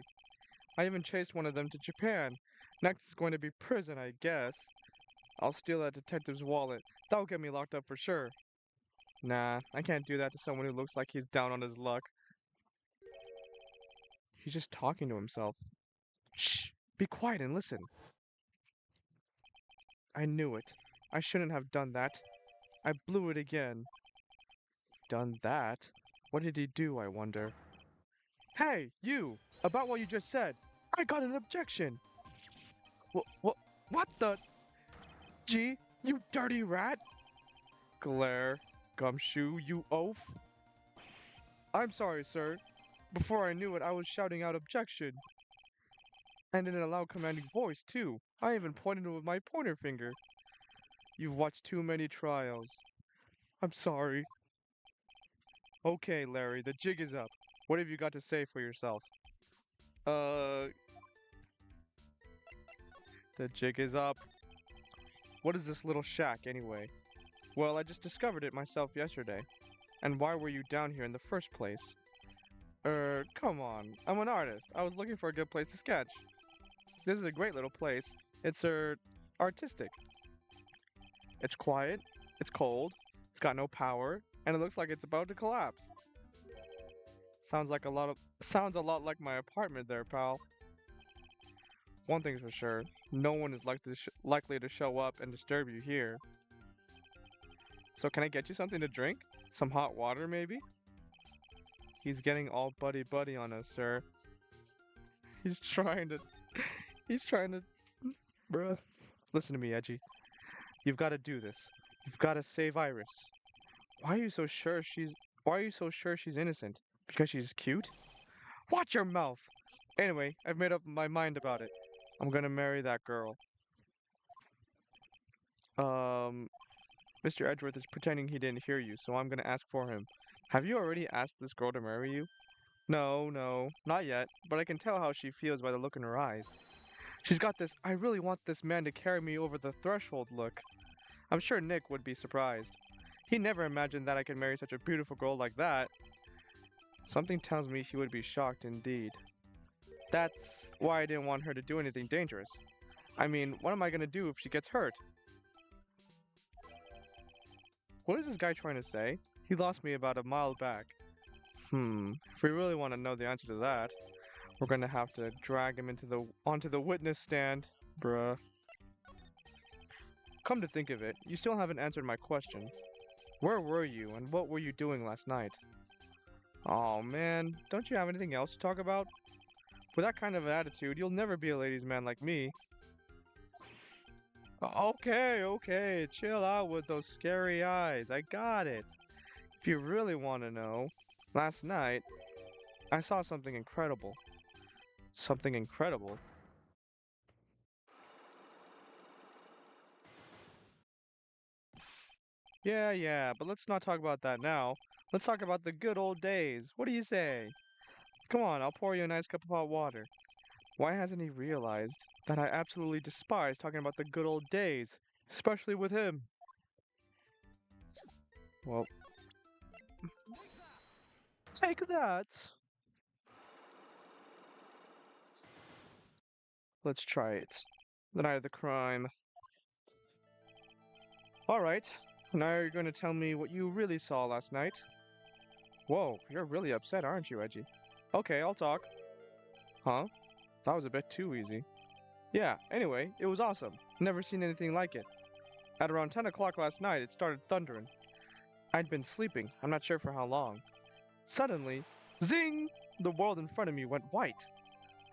[SPEAKER 1] I even chased one of them to Japan. Next is going to be prison, I guess. I'll steal that detective's wallet. That'll get me locked up for sure. Nah, I can't do that to someone who looks like he's down on his luck. He's just talking to himself. Shh! Be quiet and listen. I knew it. I shouldn't have done that. I blew it again. Done that? What did he do, I wonder? Hey, you! About what you just said. I got an objection. What the? Gee, you dirty rat! Glare. Gumshoe, you oaf. I'm sorry, sir. Before I knew it, I was shouting out objection. And in a loud commanding voice, too. I even pointed with my pointer finger. You've watched too many trials. I'm sorry. Okay, Larry, the jig is up. What have you got to say for yourself? Uh, the jig is up. What is this little shack, anyway? Well, I just discovered it myself yesterday. And why were you down here in the first place? Come on. I'm an artist. I was looking for a good place to sketch. This is a great little place. It's, artistic. It's quiet, it's cold, it's got no power, and it looks like it's about to collapse. Sounds a lot like my apartment there, pal. One thing's for sure, no one is likely to show up and disturb you here. So can I get you something to drink? Some hot water, maybe? He's getting all buddy-buddy on us, sir. He's trying to... He's trying to... Bruh. Listen to me, Edgy. You've got to do this. You've got to save Iris. Why are you so sure she's... Why are you so sure she's innocent? Because she's cute? Watch your mouth! Anyway, I've made up my mind about it. I'm gonna marry that girl. Mr. Edgeworth is pretending he didn't hear you, so I'm gonna ask for him. Have you already asked this girl to marry you? No, not yet, but I can tell how she feels by the look in her eyes. She's got this, I really want this man to carry me over the threshold look. I'm sure Nick would be surprised. He never imagined that I could marry such a beautiful girl like that. Something tells me he would be shocked indeed. That's why I didn't want her to do anything dangerous. I mean, what am I gonna do if she gets hurt? What is this guy trying to say? He lost me about a mile back. If we really want to know the answer to that, we're gonna have to drag him onto the witness stand, bruh. Come to think of it, you still haven't answered my question. Where were you and what were you doing last night? Oh man, don't you have anything else to talk about? With that kind of an attitude, you'll never be a ladies' man like me. Okay, chill out with those scary eyes. I got it. If you really want to know, last night, I saw something incredible. Something incredible? Yeah, but let's not talk about that now. Let's talk about the good old days. What do you say? Come on, I'll pour you a nice cup of hot water. Why hasn't he realized that I absolutely despise talking about the good old days, especially with him? Well, take that. Let's try it. The night of the crime. Alright, now you're going to tell me what you really saw last night. Whoa, you're really upset, aren't you, Edgy? Okay, I'll talk. Huh? That was a bit too easy. Yeah, anyway, it was awesome. Never seen anything like it. At around 10 o'clock last night, it started thundering. I'd been sleeping, I'm not sure for how long. Suddenly, zing! The world in front of me went white.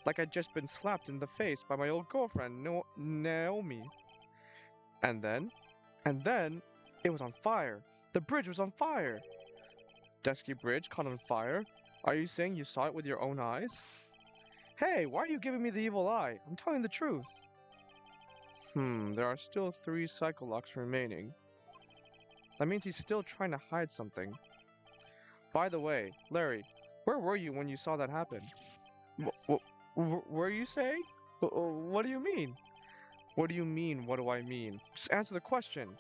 [SPEAKER 1] Like I'd just been slapped in the face by my old girlfriend, Naomi. And then, it was on fire. The bridge was on fire. Dusky Bridge caught on fire? Are you saying you saw it with your own eyes? Hey, why are you giving me the evil eye? I'm telling the truth. There are still 3 Psycholocks remaining. That means he's still trying to hide something. By the way, Larry, where were you when you saw that happen? Were you saying? What do you mean? What do you mean, what do I mean? Just answer the question.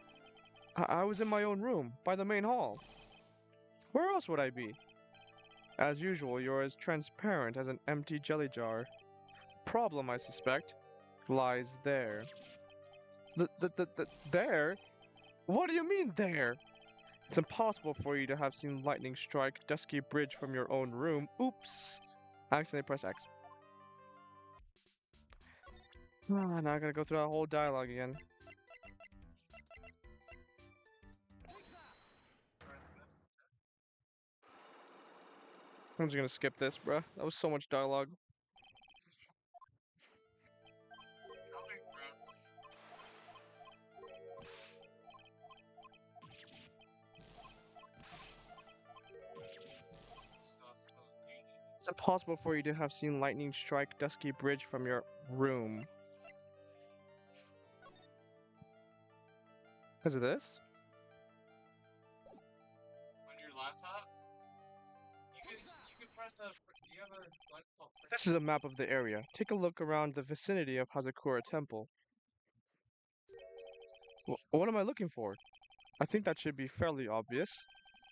[SPEAKER 1] I was in my own room, by the main hall. Where else would I be? As usual, you're as transparent as an empty jelly jar. Problem, I suspect, lies there. There? What do you mean, there? It's impossible for you to have seen lightning strike Dusky Bridge from your own room. Oops. I accidentally pressed X. Now I gotta go through that whole dialogue again. I'm just gonna skip this, bruh. That was so much dialogue. It's impossible for you to have seen lightning strike Dusky Bridge from your room. Because of this? This is a map of the area. Take a look around the vicinity of Hazakura Temple. What am I looking for? I think that should be fairly obvious.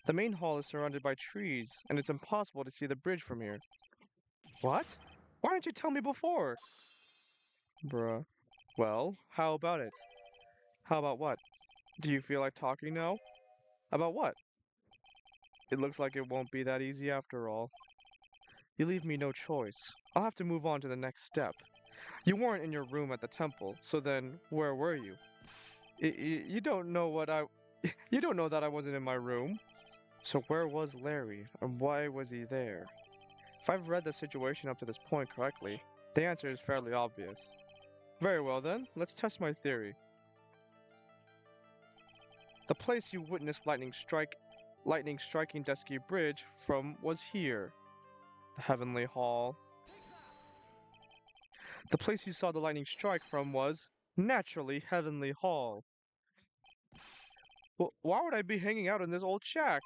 [SPEAKER 1] The main hall is surrounded by trees, and it's impossible to see the bridge from here. What? Why didn't you tell me before? Bruh. Well, how about it? How about what? Do you feel like talking now? About what? It looks like it won't be that easy after all. You leave me no choice. I'll have to move on to the next step. You weren't in your room at the temple, so then where were you? You don't know what I... You don't know that I wasn't in my room. So where was Larry, and why was he there? If I've read the situation up to this point correctly, the answer is fairly obvious. Very well then, let's test my theory. The place you witnessed lightning striking Dusky Bridge from was here. The Heavenly Hall. The place you saw the lightning strike from was, naturally, Heavenly Hall. Well, why would I be hanging out in this old shack?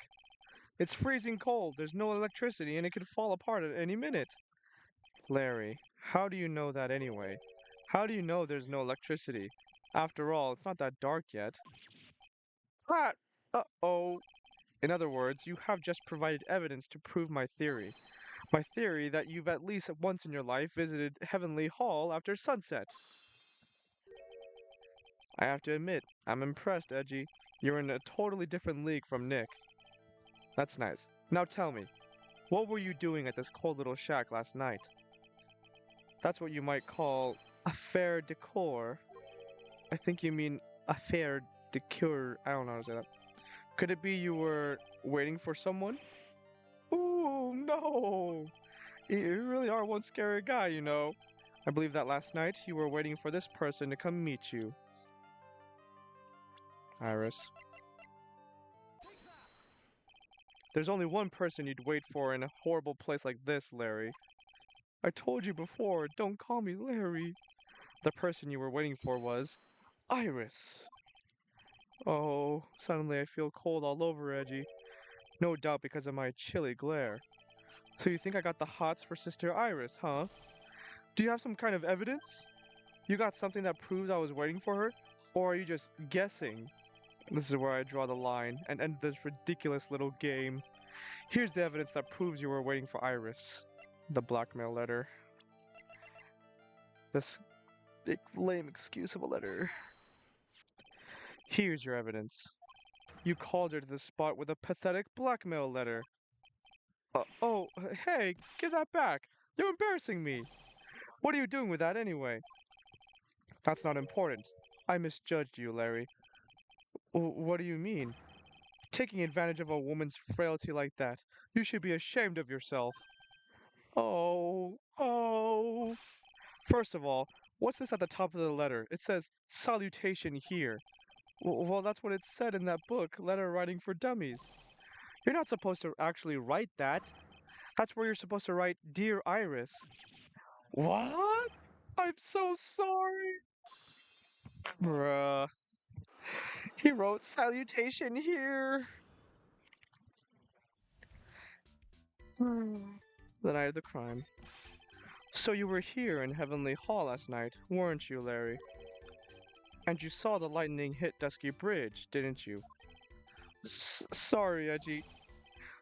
[SPEAKER 1] It's freezing cold, there's no electricity, and it could fall apart at any minute. Larry, how do you know that anyway? How do you know there's no electricity? After all, it's not that dark yet. Pat! Uh-oh. In other words, you have just provided evidence to prove my theory. My theory that you've at least once in your life visited Heavenly Hall after sunset. I have to admit, I'm impressed, Edgy. You're in a totally different league from Nick. That's nice. Now tell me, what were you doing at this cold little shack last night? That's what you might call affaire de coeur. I think you mean affaire de coeur. I don't know how to say that. Could it be you were waiting for someone? Ooh, no! You really are one scary guy, you know. I believe that last night you were waiting for this person to come meet you. Iris. There's only one person you'd wait for in a horrible place like this, Larry. I told you before, don't call me Larry. The person you were waiting for was Iris. Oh, suddenly I feel cold all over, Edgy. No doubt because of my chilly glare. So you think I got the hots for Sister Iris, huh? Do you have some kind of evidence? You got something that proves I was waiting for her? Or are you just guessing? This is where I draw the line and end this ridiculous little game. Here's the evidence that proves you were waiting for Iris. The blackmail letter. This lame excuse of a letter. Here's your evidence. You called her to the spot with a pathetic blackmail letter. Oh, hey, give that back. You're embarrassing me. What are you doing with that anyway? That's not important. I misjudged you, Larry. What do you mean? Taking advantage of a woman's frailty like that. You should be ashamed of yourself. Oh. First of all, what's this at the top of the letter? It says, salutation here. Well, that's what it said in that book, Letter Writing for Dummies. You're not supposed to actually write that. That's where you're supposed to write, Dear Iris. What? I'm so sorry. Bruh. He wrote salutation here. The night of the crime. So you were here in Heavenly Hall last night, weren't you, Larry? And you saw the lightning hit Dusky Bridge, didn't you? Sorry, Edgy.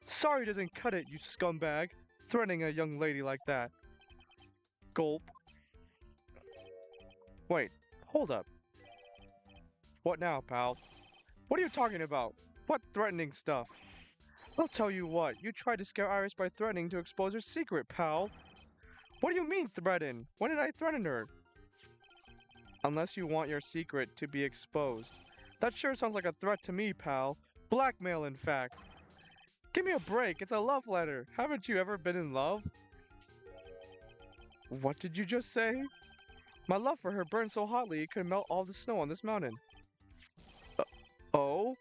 [SPEAKER 1] Sorry doesn't cut it, you scumbag. Threatening a young lady like that. Gulp. Wait, hold up. What now, pal? What are you talking about? What threatening stuff? I'll tell you what, you tried to scare Iris by threatening to expose her secret, pal. What do you mean threaten? When did I threaten her? Unless you want your secret to be exposed. That sure sounds like a threat to me, pal. Blackmail, in fact. Give me a break, it's a love letter. Haven't you ever been in love? What did you just say? My love for her burned so hotly it could melt all the snow on this mountain. Oh?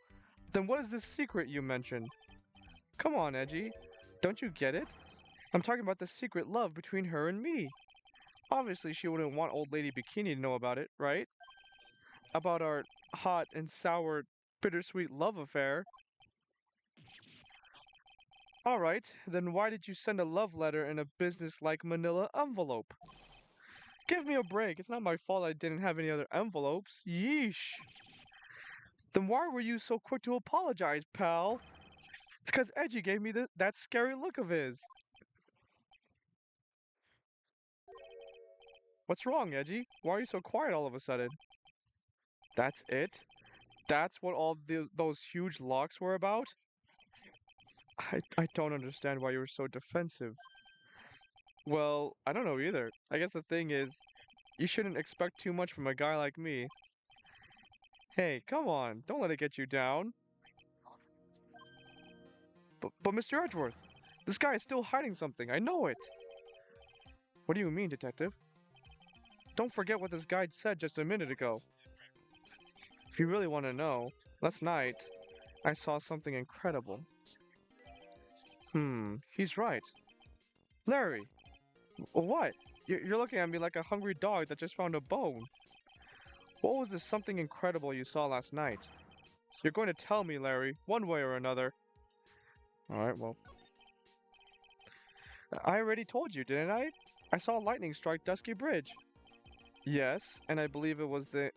[SPEAKER 1] Then what is this secret you mentioned? Come on, Edgy. Don't you get it? I'm talking about the secret love between her and me. Obviously, she wouldn't want Old Lady Bikini to know about it, right? About our hot and sour, bittersweet love affair. Alright, then why did you send a love letter in a business-like manila envelope? Give me a break, it's not my fault I didn't have any other envelopes. Yeesh. Then why were you so quick to apologize, pal? It's because Edgy gave me that scary look of his. What's wrong, Edgy? Why are you so quiet all of a sudden? That's it? That's what all those huge locks were about? I don't understand why you were so defensive. Well, I don't know either. I guess the thing is, you shouldn't expect too much from a guy like me. Hey, come on, don't let it get you down. But Mr. Edgeworth, this guy is still hiding something, I know it. What do you mean, detective? Don't forget what this guide said just a minute ago. If you really want to know, last night, I saw something incredible. He's right. Larry, what? You're looking at me like a hungry dog that just found a bone. What was this something incredible you saw last night? You're going to tell me, Larry, one way or another. Alright, well. I already told you, didn't I? I saw lightning strike Dusky Bridge. Yes, and I believe it was the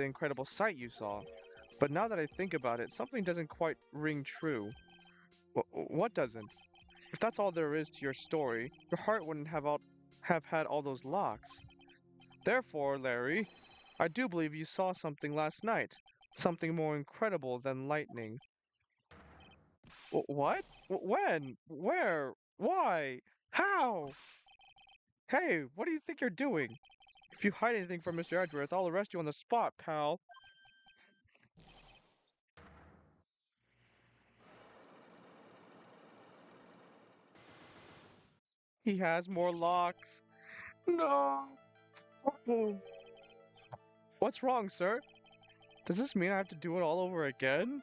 [SPEAKER 1] incredible sight you saw. But now that I think about it, something doesn't quite ring true. What doesn't? If that's all there is to your story, your heart wouldn't have had all those locks. Therefore, Larry, I do believe you saw something last night. Something more incredible than lightning. What? When? Where? Why? How? Hey, what do you think you're doing? If you hide anything from Mr. Edgeworth, I'll arrest you on the spot, pal. He has more locks. No. What's wrong, sir? Does this mean I have to do it all over again?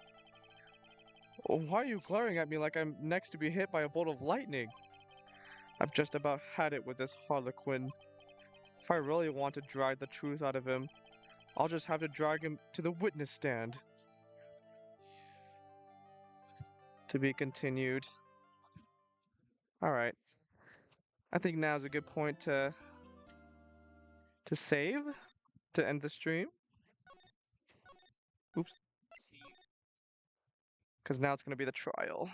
[SPEAKER 1] Why are you glaring at me like I'm next to be hit by a bolt of lightning? I've just about had it with this Harlequin. If I really want to drag the truth out of him, I'll just have to drag him to the witness stand. To be continued. Alright. I think now's a good point to save, to end the stream. Oops. Because now it's going to be the trial.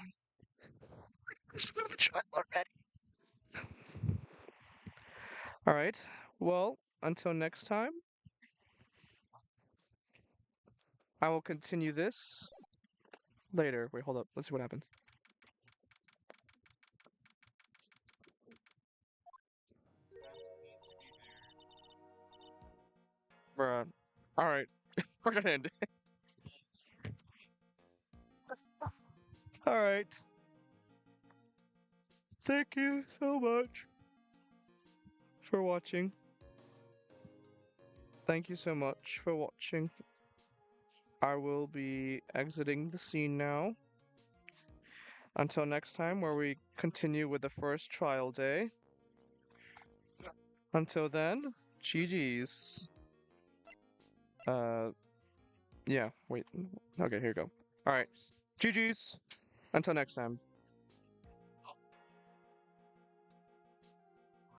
[SPEAKER 1] It's gonna be the trial already. Alright, well, until next time, I will continue this later. Wait, hold up. Let's see what happens. Bruh. Alright, we're gonna end it. Alright. Thank you so much for watching. Thank you so much for watching. I will be exiting the scene now. Until next time, where we continue with the first trial day. Until then, GG's. Yeah, wait. Okay, here we go. Alright. GG's. Until next time.